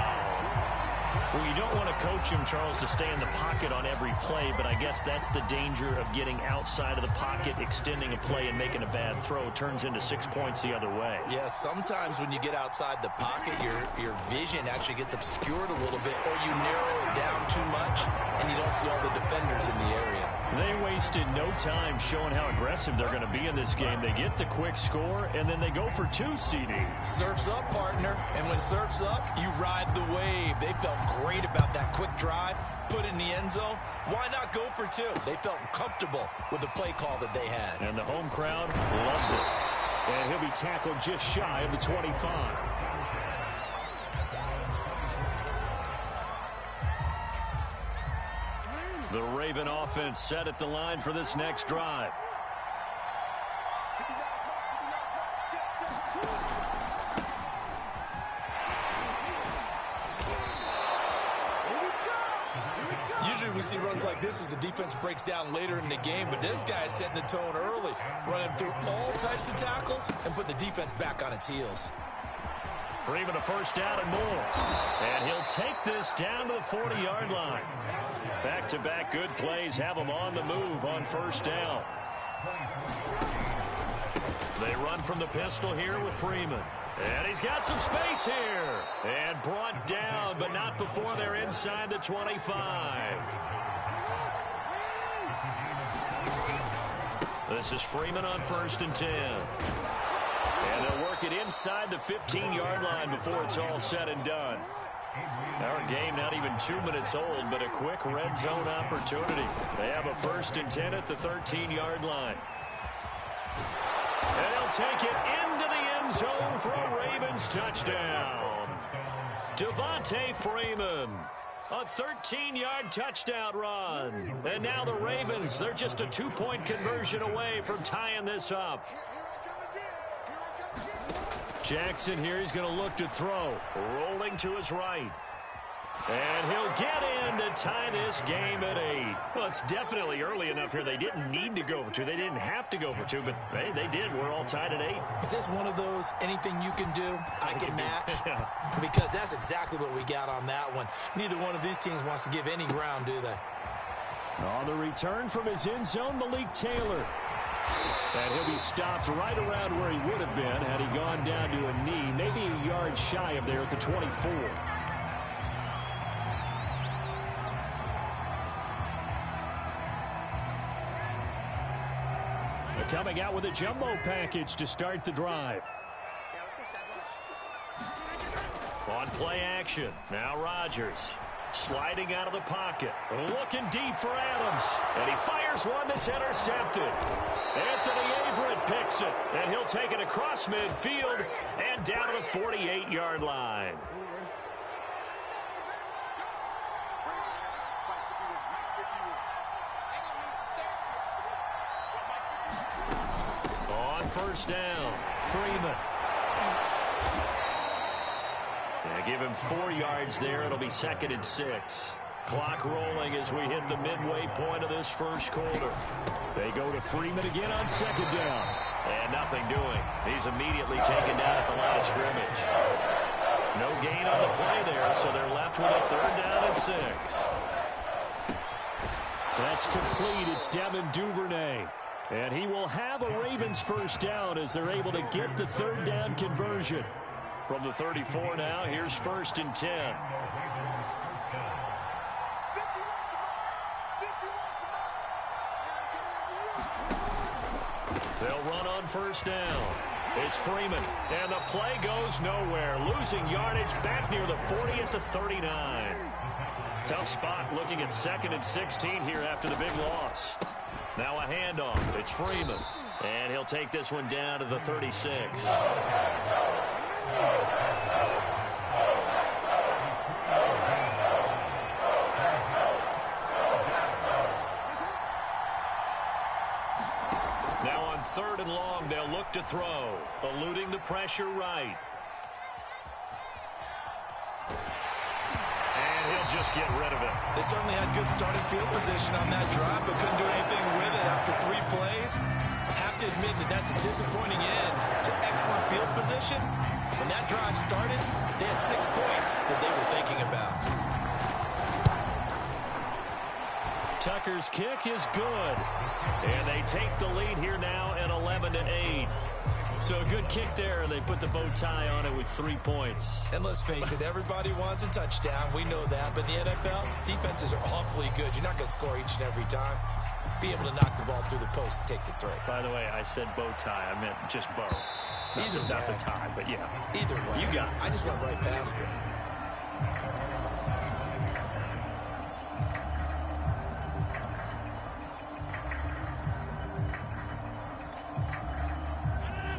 Speaker 1: Well, you don't want to coach him, Charles, to stay in the pocket on every play, but I guess that's the danger of getting outside of the pocket, extending a play, and making a bad throw. It turns into 6 points the other way.
Speaker 2: Yeah, sometimes when you get outside the pocket, your vision actually gets obscured a little bit, or you narrow it down too much, and you don't see all the defenders in the area.
Speaker 1: They wasted no time showing how aggressive they're going to be in this game. They get the quick score, and then they go for 2 CD.
Speaker 2: Surf's up, partner. And when surf's up, you ride the wave. They felt great about that quick drive, put it in the end zone. Why not go for 2? They felt comfortable with the play call that they had.
Speaker 1: And the home crowd loves it. And he'll be tackled just shy of the 25. The Raven offense set at the line for this next drive.
Speaker 2: Usually we see runs like this as the defense breaks down later in the game, but this guy's setting the tone early, running through all types of tackles and putting the defense back on its heels.
Speaker 1: Freeman a first down and more. And he'll take this down to the 40-yard line. Back-to-back good plays have him on the move on first down. They run from the pistol here with Freeman. And he's got some space here. And brought down, but not before they're inside the 25. This is Freeman on 1st and 10. And they'll work it inside the 15-yard line before it's all said and done. Our game not even 2 minutes old, but a quick red zone opportunity. They have a 1st and 10 at the 13-yard line. And he'll take it into the end zone for a Ravens touchdown. Devontae Freeman. A 13-yard touchdown run. And now the Ravens, they're just a 2-point conversion away from tying this up. Jackson here, he's going to look to throw. Rolling to his right. And he'll get in to tie this game at 8. Well, it's definitely early enough here. They didn't need to go for 2. They didn't have to go for 2, but hey, they did. We're all tied at 8.
Speaker 2: Is this one of those anything you can do, I can match?
Speaker 1: Yeah.
Speaker 2: Because that's exactly what we got on that one. Neither one of these teams wants to give any ground, do they?
Speaker 1: On the return from his end zone, Malik Taylor. And he'll be stopped right around where he would have been had he gone down to a knee, maybe a yard shy of there at the 24. They're coming out with a jumbo package to start the drive. On play action, now Rodgers. Sliding out of the pocket. Looking deep for Adams. And he fires one that's intercepted. Anthony Averett picks it. And he'll take it across midfield and down to the 48-yard line. On first down, Freeman. Give him 4 yards there. It'll be 2nd and 6. Clock rolling as we hit the midway point of this first quarter. They go to Freeman again on 2nd down. And nothing doing. He's immediately taken down at the line of scrimmage. No gain on the play there, so they're left with a 3rd down and 6. That's complete. It's Devin Duvernay. And he will have a Ravens first down as they're able to get the 3rd down conversion. From the 34 now, here's 1st and 10. They'll run on first down. It's Freeman, and the play goes nowhere. Losing yardage back near the 40 at the 39. Tough spot looking at 2nd and 16 here after the big loss. Now a handoff. It's Freeman, and he'll take this one down to the 36. Now on 3rd and long, they'll look to throw, eluding the pressure right. And he'll just get rid of it.
Speaker 2: They certainly had good starting field position on that drive, but couldn't do anything with it after 3 plays. Have to admit that that's a disappointing end to excellent field position. When that drive started, they had 6 points that they were thinking about.
Speaker 1: Tucker's kick is good. And they take the lead here now at 11-8. So a good kick there. They put the bow tie on it with 3 points.
Speaker 2: And let's face it, everybody wants a touchdown. We know that. But in the NFL, defenses are awfully good. You're not going to score each and every time. Be able to knock the ball through the post and take the throw.
Speaker 1: By the way, I said bow tie. I meant just bow. Not the tie, but yeah.
Speaker 2: Either way.
Speaker 1: You got it.
Speaker 2: I just went right past it.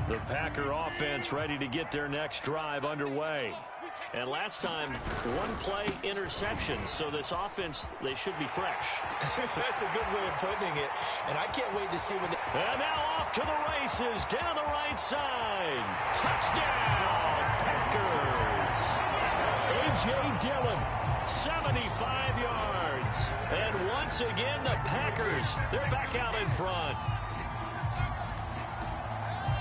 Speaker 1: The Packer offense ready to get their next drive underway. And last time, 1 play interception. So this offense, they should be fresh.
Speaker 2: That's a good way of putting it. And I can't wait to see when they...
Speaker 1: And now off to the races, down the right side. Touchdown, Packers. A.J. Dillon, 75 yards. And once again, the Packers, they're back out in front.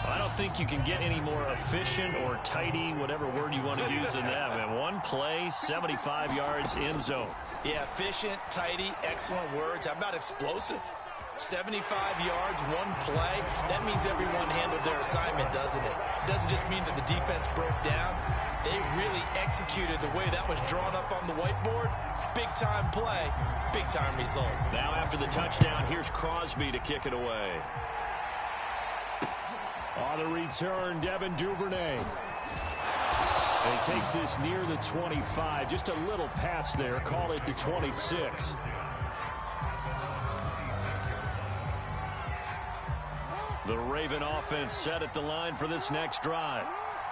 Speaker 1: I don't think you can get any more efficient or tidy, whatever word you want to use in that. Man, one play, 75 yards in zone.
Speaker 2: Yeah, efficient, tidy, excellent words. How about explosive? 75 yards, one play. That means everyone handled their assignment, doesn't it? It doesn't just mean that the defense broke down. They really executed the way that was drawn up on the whiteboard. Big-time play, big-time result.
Speaker 1: Now after the touchdown, here's Crosby to kick it away. On the return, Devin Duvernay. And he takes this near the 25. Just a little pass there. Call it the 26. The Raven offense set at the line for this next drive.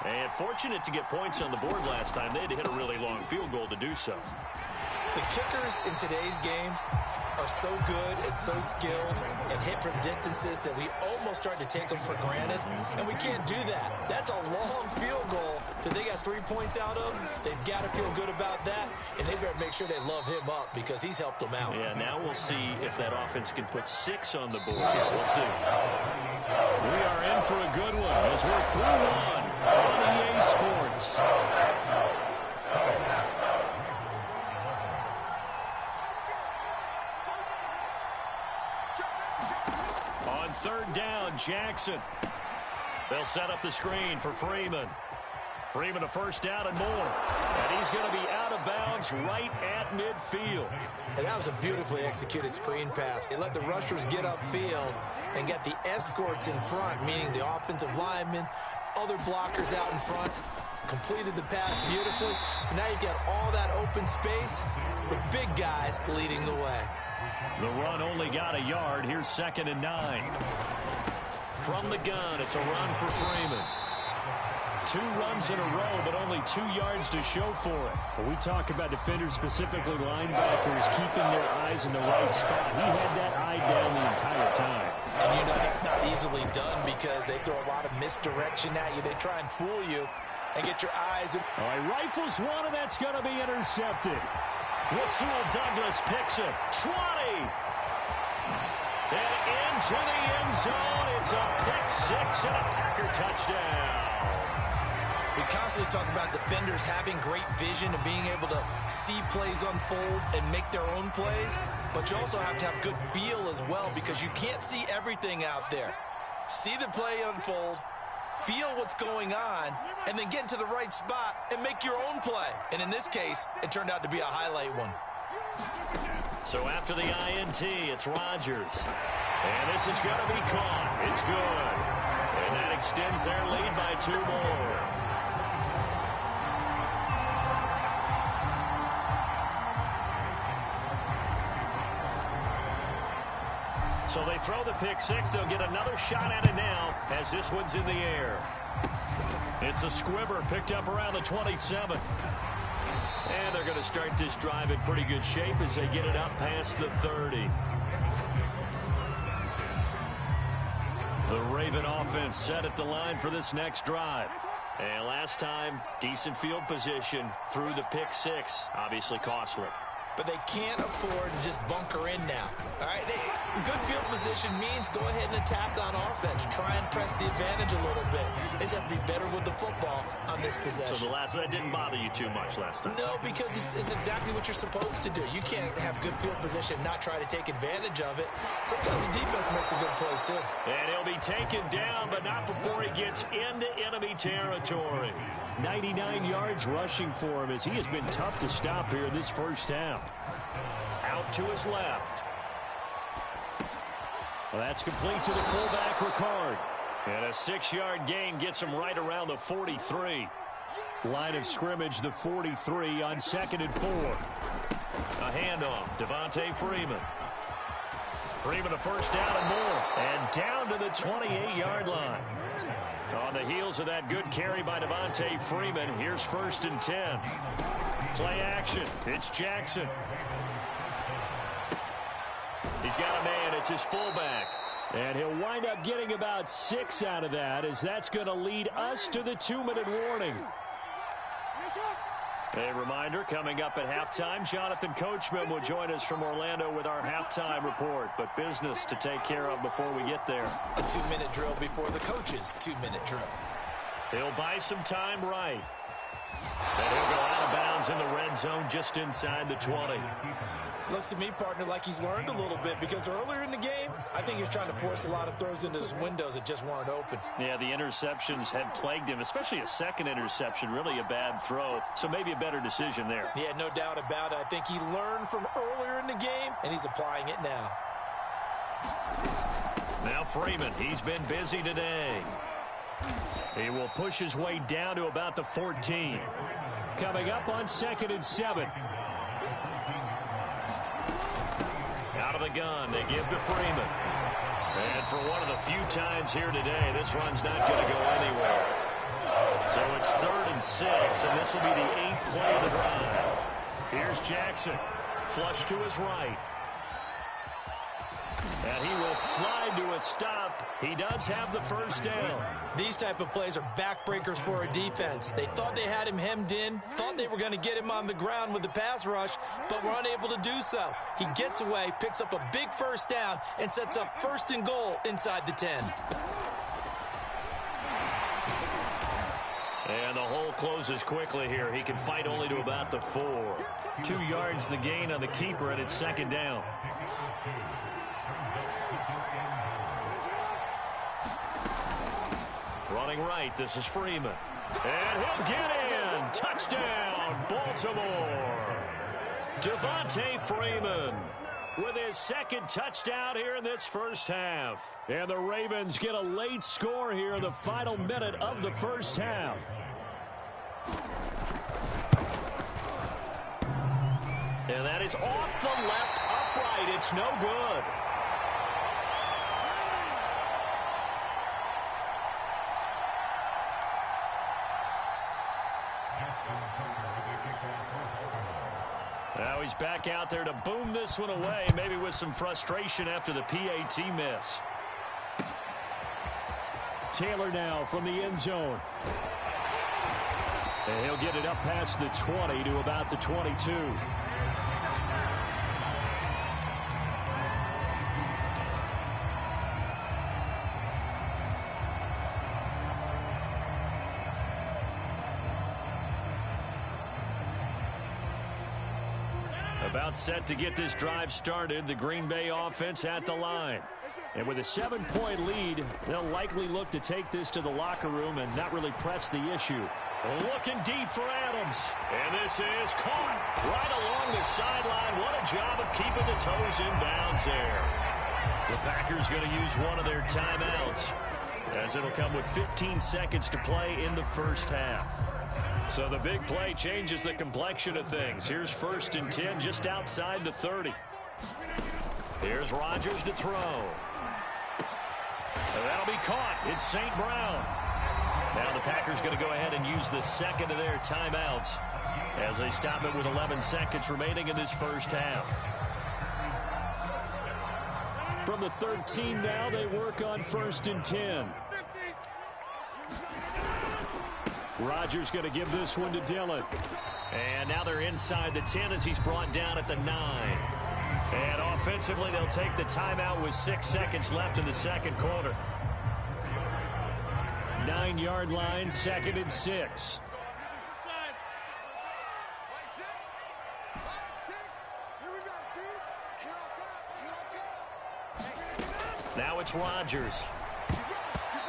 Speaker 1: And fortunate to get points on the board last time. They had to hit a really long field goal to do so.
Speaker 2: The kickers in today's game are so good and so skilled and hit from distances that we almost start to take them for granted. And we can't do that. That's a long field goal that they got 3 points out of. They've got to feel good about that. And they better make sure they love him up because he's helped them out.
Speaker 1: Yeah, now we'll see if that offense can put 6 on the board. We'll see. We are in for a good one as we're through one on EA Sports. On third down, Jackson. They'll set up the screen for Freeman. Freeman a first down and more. And he's going to be out of bounds right at midfield.
Speaker 2: And that was a beautifully executed screen pass. They let the rushers get upfield and get the escorts in front, meaning the offensive linemen, other blockers out in front, completed the pass beautifully. So now you've got all that open space with big guys leading the way.
Speaker 1: The run only got a yard. Here's 2nd and 9. From the gun, it's a run for Freeman. 2 runs in a row, but only 2 yards to show for it.
Speaker 4: When we talk about defenders, specifically linebackers, keeping their eyes in the right spot, he had that eye down the entire time.
Speaker 2: And you know that's not easily done because they throw a lot of misdirection at you. They try and fool you and get your eyes.
Speaker 1: All right, rifles one, and that's going to be intercepted. Rasul Douglas picks it. 20. And into the end zone. It's a pick 6 and a Packer touchdown.
Speaker 2: We constantly talk about defenders having great vision and being able to see plays unfold and make their own plays. But you also have to have good feel as well because you can't see everything out there. See the play unfold, feel what's going on, and then get into the right spot and make your own play. And in this case, it turned out to be a highlight one.
Speaker 1: So after the INT, it's Rodgers. And this is going to be caught. It's good. And that extends their lead by 2 more. So they throw the pick 6. They'll get another shot at it now as this one's in the air. It's a squibber picked up around the 27. And they're going to start this drive in pretty good shape as they get it up past the 30. The Raven offense set at the line for this next drive. And last time, decent field position through the pick 6. Obviously costly.
Speaker 2: But they can't afford to just bunker in now. All right, good field position means go ahead and attack on offense. Try and press the advantage a little bit. They just have to be better with the football on this possession.
Speaker 1: So that didn't bother you too much last time?
Speaker 2: No, because it's exactly what you're supposed to do. You can't have good field position and not try to take advantage of it. Sometimes the defense makes a good play, too.
Speaker 1: And he'll be taken down, but not before he gets into enemy territory. 99 yards rushing for him as he has been tough to stop here in this first half. Out to his left. Well, that's complete to the fullback, Ricard. And a 6-yard gain gets him right around the 43. Line of scrimmage, the 43 on 2nd and 4. A handoff, Devontae Freeman. Freeman a first down and more. And down to the 28-yard line. On the heels of that good carry by Devontae Freeman, here's 1st and 10. Play action. It's Jackson. He's got a man. It's his fullback. And he'll wind up getting about 6 out of that as that's going to lead us to the 2-minute warning. A reminder, coming up at halftime, Jonathan Coachman will join us from Orlando with our halftime report. But business to take care of before we get there.
Speaker 2: A 2-minute drill before the coach's 2-minute drill.
Speaker 1: He'll buy some time right. And he'll go out of bounds in the red zone just inside the 20.
Speaker 2: Looks to me, partner, like he's learned a little bit because earlier in the game, I think he was trying to force a lot of throws into his windows that just weren't open.
Speaker 1: Yeah, the interceptions had plagued him, especially a second interception, really a bad throw. So maybe a better decision there.
Speaker 2: Yeah, no doubt about it. I think he learned from earlier in the game, and he's applying it now.
Speaker 1: Now Freeman, he's been busy today. He will push his way down to about the 14.
Speaker 4: Coming up on 2nd and 7.
Speaker 1: Out of the gun, they give to Freeman. And for one of the few times here today, this run's not going to go anywhere. So it's 3rd and 6, and this will be the 8th play of the drive. Here's Jackson, flush to his right. And he will slide to a stop. He does have the first down.
Speaker 2: These type of plays are backbreakers for a defense. They thought they had him hemmed in, thought they were going to get him on the ground with the pass rush, but were unable to do so. He gets away, picks up a big first down, and sets up 1st and goal inside the 10.
Speaker 1: And the hole closes quickly here. He can fight only to about the 4. 2 yards the gain on the keeper, and it's 2nd down. Running right, this is Freeman. And he'll get in. Touchdown, Baltimore. Devontae Freeman with his 2nd touchdown here in this first half.
Speaker 4: And the Ravens get a late score here in the final minute of the first half.
Speaker 1: And that is off the left upright. It's no good. Now he's back out there to boom this one away, maybe with some frustration after the PAT miss.
Speaker 4: Taylor now from the end zone. And he'll get it up past the 20 to about the 22.
Speaker 1: About set to get this drive started, the Green Bay offense at the line.
Speaker 4: And with a 7-point lead, they'll likely look to take this to the locker room and not really press the issue.
Speaker 1: Looking deep for Adams. And this is caught right along the sideline. What a job of keeping the toes in bounds there. The Packers going to use one of their timeouts, as it'll come with 15 seconds to play in the first half. So the big play changes the complexion of things. Here's 1st and 10 just outside the 30. Here's Rodgers to throw. And that'll be caught. It's St. Brown. Now the Packers going to go ahead and use the 2nd of their timeouts as they stop it with 11 seconds remaining in this first half.
Speaker 4: From the 13 now, they work on 1st and 10. Rodgers going to give this one to Dillon.
Speaker 1: And now they're inside the 10 as he's brought down at the 9. And offensively, they'll take the timeout with 6 seconds left in the second quarter.
Speaker 4: 9-yard line, 2nd and 6.
Speaker 1: Now it's Rodgers.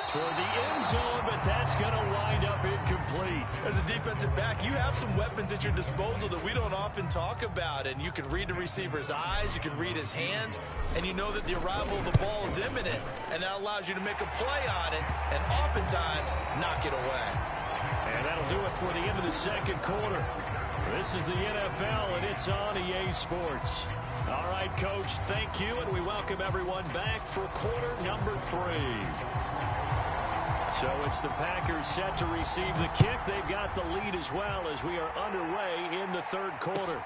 Speaker 1: Toward the end zone, but that's going to wind up incomplete.
Speaker 2: As a defensive back, you have some weapons at your disposal that we don't often talk about. And you can read the receiver's eyes, you can read his hands, and you know that the arrival of the ball is imminent. And that allows you to make a play on it and oftentimes knock it away.
Speaker 1: And that'll do it for the end of the second quarter. This is the NFL, and it's on EA Sports. All right, Coach, thank you, and we welcome everyone back for quarter number 3. So it's the Packers set to receive the kick. They've got the lead as well as we are underway in the third quarter.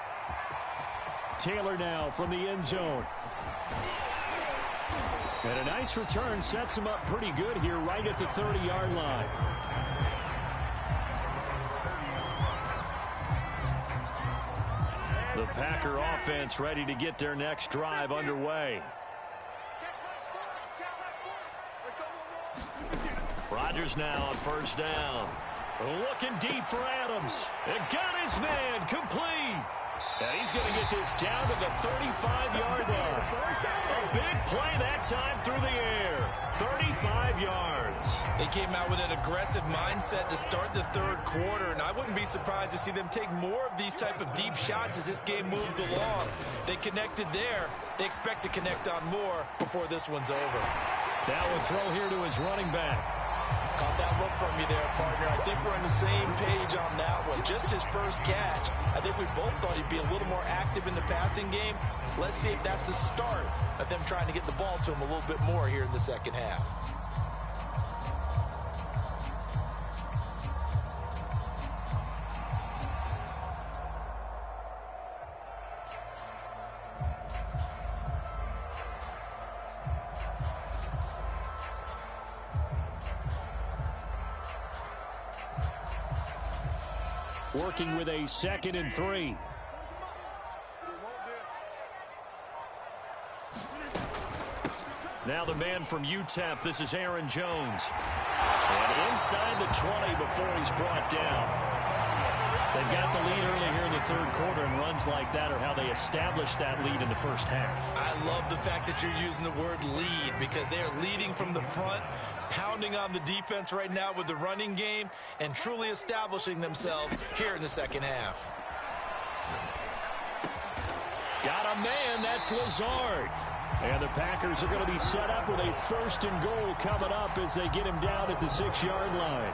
Speaker 4: Taylor now from the end zone. And a nice return sets him up pretty good here right at the 30-yard line.
Speaker 1: The Packer offense ready to get their next drive underway. Rodgers now on first down. Looking deep for Adams. And got his man complete. And he's going to get this down to the 35-yard line. A big play that time through the air. 35 yards.
Speaker 2: They came out with an aggressive mindset to start the third quarter, and I wouldn't be surprised to see them take more of these type of deep shots as this game moves along. They connected there. They expect to connect on more before this one's over.
Speaker 1: Now a throw here to his running back.
Speaker 2: Caught that look from you there, partner. I think we're on the same page on that one. Just his first catch. I think we both thought he'd be a little more active in the passing game. Let's see if that's the start of them trying to get the ball to him a little bit more here in the second half.
Speaker 4: Working with a 2nd and 3.
Speaker 1: Now the man from UTEP, this is Aaron Jones. And inside the 20 before he's brought down. They've got the lead early here in the third quarter, and runs like that are how they establish that lead in the first half.
Speaker 2: I love the fact that you're using the word lead, because they are leading from the front, pounding on the defense right now with the running game, and truly establishing themselves here in the second half.
Speaker 4: Got a man, that's Lazard. And the Packers are going to be set up with a 1st and goal coming up as they get him down at the 6-yard line.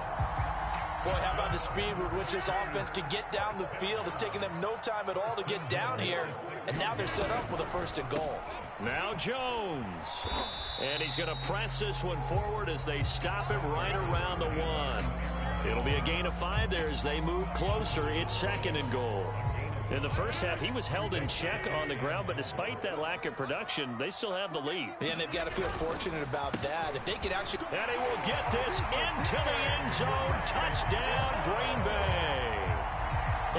Speaker 2: Boy, how about the speed with which this offense can get down the field? It's taken them no time at all to get down here, and now they're set up with a 1st and goal.
Speaker 1: Now Jones. And he's going to press this one forward as they stop it right around the 1. It'll be a gain of 5 there as they move closer. It's 2nd and goal. In the first half, he was held in check on the ground, but despite that lack of production, they still have the lead.
Speaker 2: And they've got to feel fortunate about that. If they could actually...
Speaker 1: And he will get this into the end zone. Touchdown, Green Bay.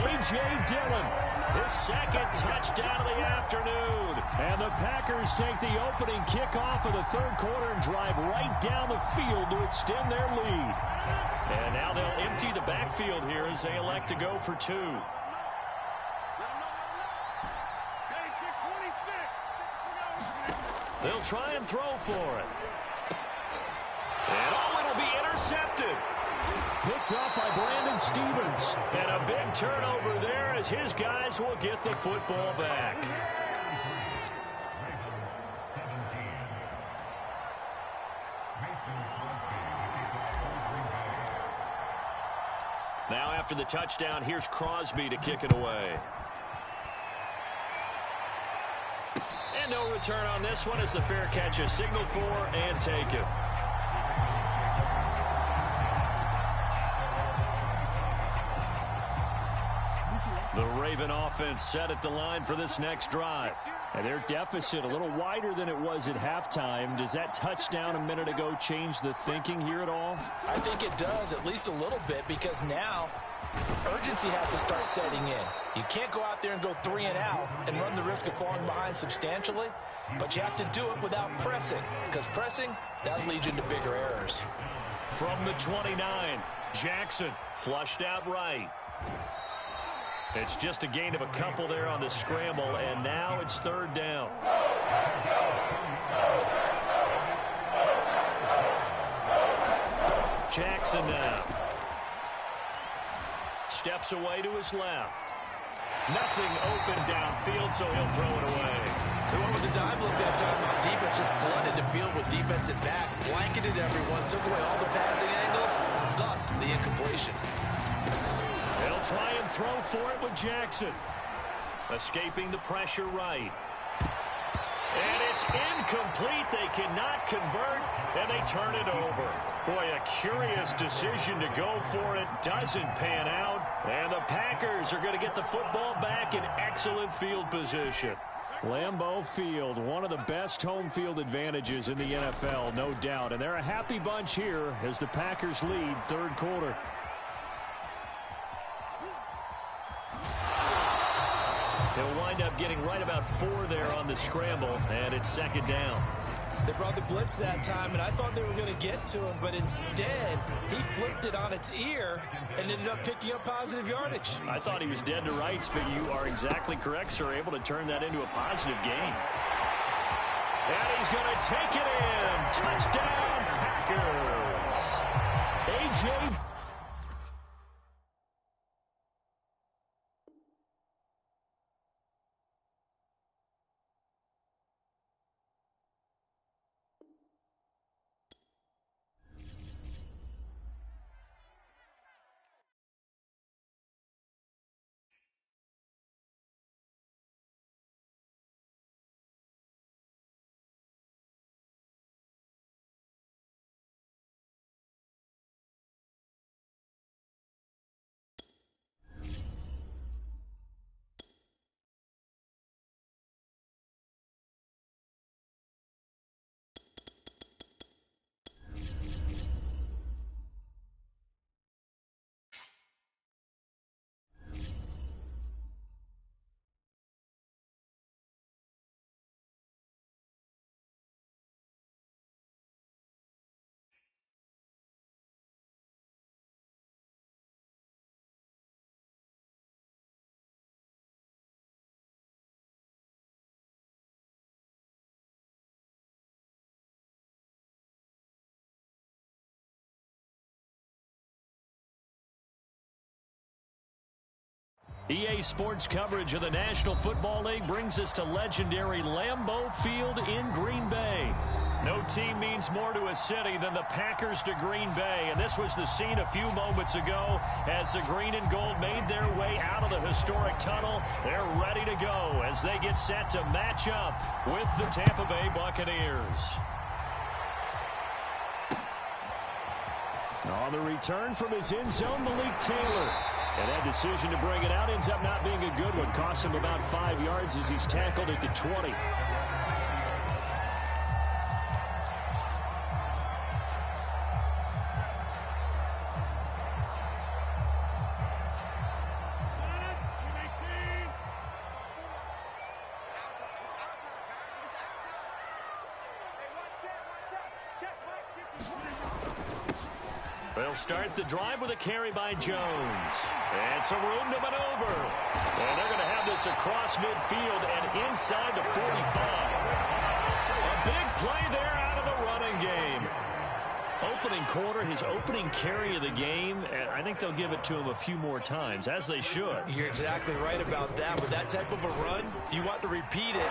Speaker 1: A.J. Dillon, his 2nd touchdown of the afternoon.
Speaker 4: And the Packers take the opening kickoff of the third quarter and drive right down the field to extend their lead.
Speaker 1: And now they'll empty the backfield here as they elect to go for 2. They'll try and throw for it. And it'll be intercepted.
Speaker 4: Picked off by Brandon Stevens.
Speaker 1: And a big turnover there as his guys will get the football back. Now after the touchdown, here's Crosby to kick it away. And no return on this one as the fair catch is signaled for and taken. The Raven offense set at the line for this next drive.
Speaker 4: And their deficit a little wider than it was at halftime. Does that touchdown a minute ago change the thinking here at all?
Speaker 2: I think it does, at least a little bit, because now urgency has to start setting in. You can't go out there and go 3 and out and run the risk of falling behind substantially, but you have to do it without pressing, because pressing, that'll lead you into bigger errors.
Speaker 1: From the 29, Jackson flushed out right. It's just a gain of a couple there on the scramble, and now it's 3rd down. Jackson now. Steps away to his left. Nothing open downfield, so he'll throw it away.
Speaker 2: They went with the dive look that time on defense, just flooded the field with defensive backs, blanketed everyone, took away all the passing angles, thus the incompletion.
Speaker 1: They'll try and throw for it with Jackson. Escaping the pressure right. And it's incomplete. They cannot convert, and they turn it over. Boy, a curious decision to go for it. Doesn't pan out. And the Packers are going to get the football back in excellent field position.
Speaker 4: Lambeau Field, one of the best home field advantages in the NFL, no doubt. And they're a happy bunch here as the Packers lead 3rd quarter.
Speaker 1: He'll wind up getting right about 4 there on the scramble, and it's second down.
Speaker 2: They brought the blitz that time, and I thought they were going to get to him, but instead, he flipped it on its ear and ended up picking up positive yardage.
Speaker 1: I thought he was dead to rights, but you are exactly correct, sir, able to turn that into a positive gain. And he's going to take it in. Touchdown, Packers. A.J. EA Sports coverage of the National Football League brings us to legendary Lambeau Field in Green Bay. No team means more to a city than the Packers to Green Bay, and this was the scene a few moments ago as the green and gold made their way out of the historic tunnel. They're ready to go as they get set to match up with the Tampa Bay Buccaneers. On the return from his end zone, Malik Taylor. And that decision to bring it out ends up not being a good one. Cost him about 5 yards as he's tackled at the 20. They'll start the drive with a carry by Jones. And some room to maneuver. And they're going to have this across midfield and inside the 45. A big play there out of the running game. Opening quarter, his opening carry of the game, and I think they'll give it to him a few more times, as they should.
Speaker 2: You're exactly right about that. With that type of a run, you want to repeat it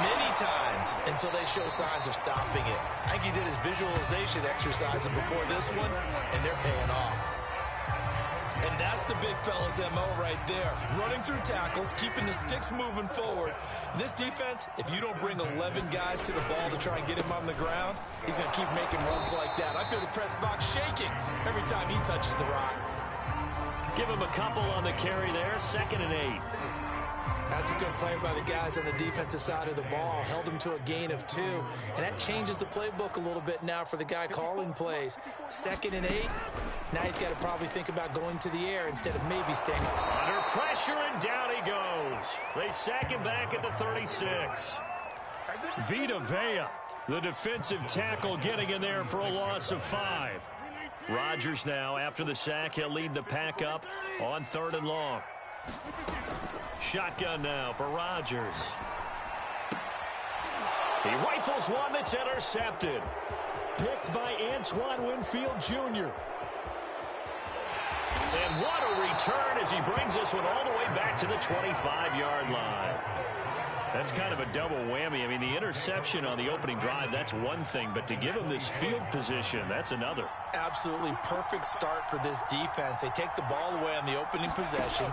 Speaker 2: many times until they show signs of stopping it. I think he did his visualization exercises before this one, and they're paying off. And that's the big fella's MO right there. Running through tackles, keeping the sticks moving forward. This defense, if you don't bring 11 guys to the ball to try and get him on the ground, he's going to keep making runs like that. I feel the press box shaking every time he touches the rock.
Speaker 1: Give him a couple on the carry there, 2nd and 8.
Speaker 2: That's a good play by the guys on the defensive side of the ball. Held him to a gain of 2. And that changes the playbook a little bit now for the guy calling plays. 2nd and 8. Now he's got to probably think about going to the air instead of maybe staying.
Speaker 1: Under pressure, and down he goes. They sack him back at the 36. Vita Vea, the defensive tackle, getting in there for a loss of 5. Rodgers now, after the sack, he'll lead the pack up on 3rd and long. Shotgun now for Rodgers. He rifles one that's intercepted. Picked by Antoine Winfield Jr. And what a return as he brings this one all the way back to the 25-yard line. That's kind of a double whammy. I mean, the interception on the opening drive, that's one thing, but to give him this field position, that's another.
Speaker 2: Absolutely perfect start for this defense. They take the ball away on the opening possession.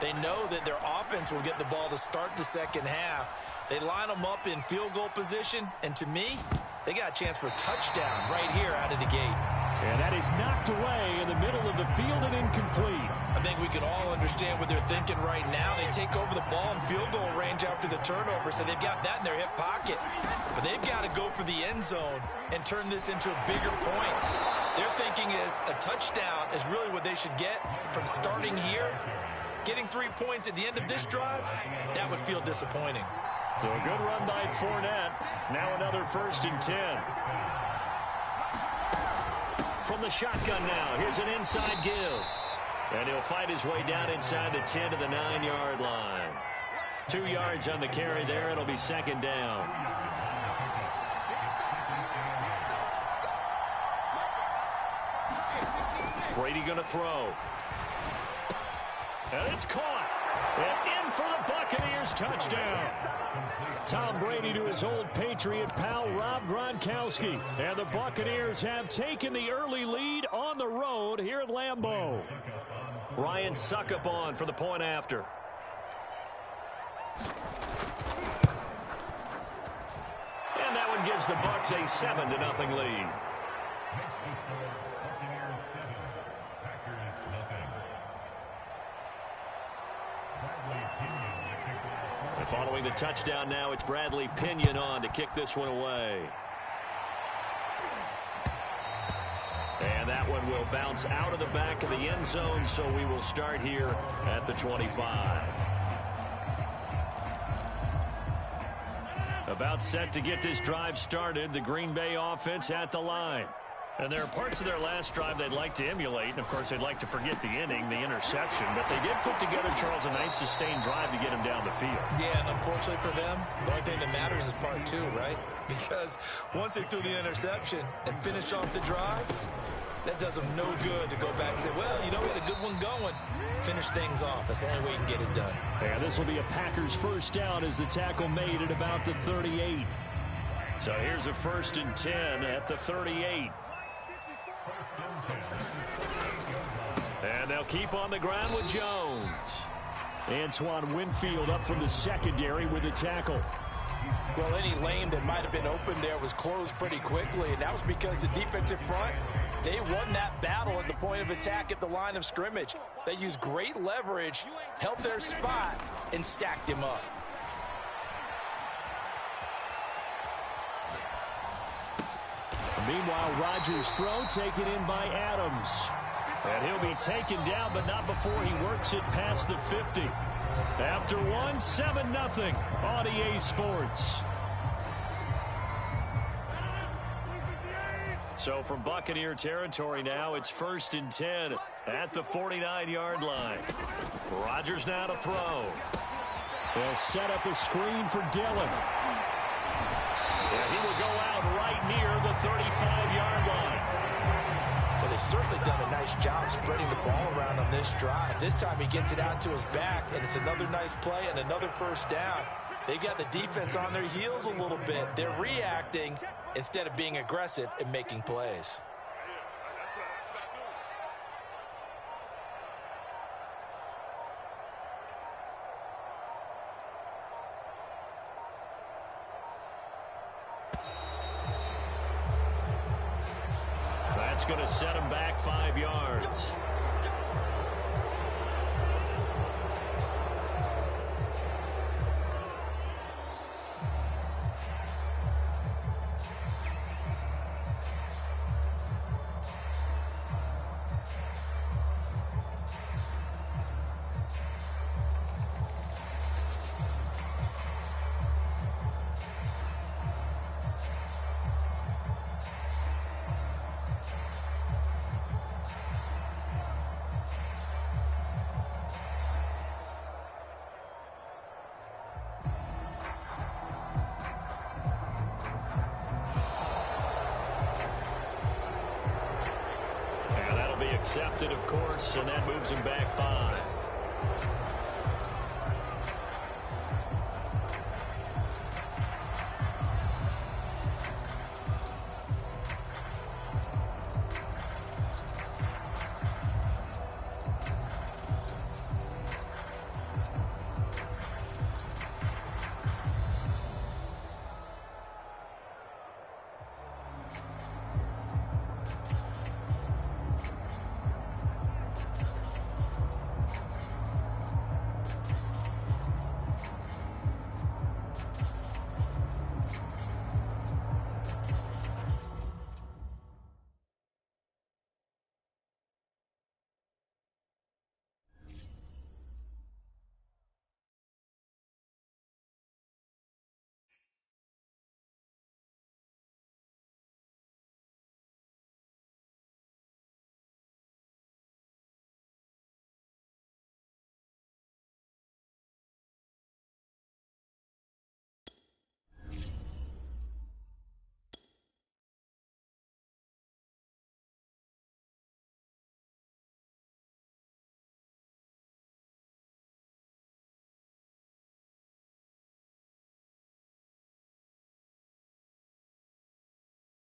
Speaker 2: They know that their offense will get the ball to start the second half. They line them up in field goal position, and to me, they got a chance for a touchdown right here out of the gate.
Speaker 4: And that is knocked away in the middle of the field and incomplete.
Speaker 2: I think we can all understand what they're thinking right now. They take over the ball in field goal range after the turnover, so they've got that in their hip pocket. But they've got to go for the end zone and turn this into bigger points. Their thinking is a touchdown is really what they should get from starting here Getting 3 points at the end of this drive, that would feel disappointing.
Speaker 4: So a good run by Fournette. Now another 1st and 10.
Speaker 1: From the shotgun now, here's an inside give. And he'll fight his way down inside the 10 to the 9-yard line. 2 yards on the carry there. It'll be 2nd down. Brady going to throw. And it's caught. And in for the Buccaneers touchdown. Tom Brady to his old Patriot pal Rob Gronkowski. And the Buccaneers have taken the early lead on the road here at Lambeau. Ryan Suckup on for the point after. And that one gives the Bucs a 7-0 lead. And following the touchdown now, it's Bradley Pinion on to kick this one away. And that one will bounce out of the back of the end zone, so we will start here at the 25. About set to get this drive started, the Green Bay offense at the line. And there are parts of their last drive they'd like to emulate, and of course they'd like to forget the inning, the interception, but they did put together, Charles, a nice sustained drive to get him down the field.
Speaker 2: Yeah, and unfortunately for them, the only thing that matters is part 2, right? Because once they threw the interception and finished off the drive, that does them no good to go back and say, well, you know, we had a good one going. Finish things off. That's the only way you can get it done.
Speaker 4: And this will be a Packers 1st down as the tackle made at about the 38. So here's a 1st and 10 at the 38. And they'll keep on the ground with Jones. Antoine Winfield up from the secondary with the tackle.
Speaker 2: Well, any lane that might have been open there was closed pretty quickly, and that was because the defensive front, they won that battle at the point of attack at the line of scrimmage. They used great leverage, held their spot, and stacked him up.
Speaker 4: Meanwhile, Rodgers' throw taken in by Adams. And he'll be taken down, but not before he works it past the 50. After one, 7-0 on EA Sports. So from Buccaneer territory now, it's 1st and 10 at the 49-yard line. Rodgers now to throw. They'll set up a screen for Dillon. And he will go out right near the 35-yard line.
Speaker 2: Well, they've certainly done a nice job spreading the ball around on this drive. This time he gets it out to his back, and it's another nice play and another 1st down. They've got the defense on their heels a little bit. They're reacting instead of being aggressive and making plays.
Speaker 1: That's going to set him back 5 yards. Accepted, of course, and that moves him back 5.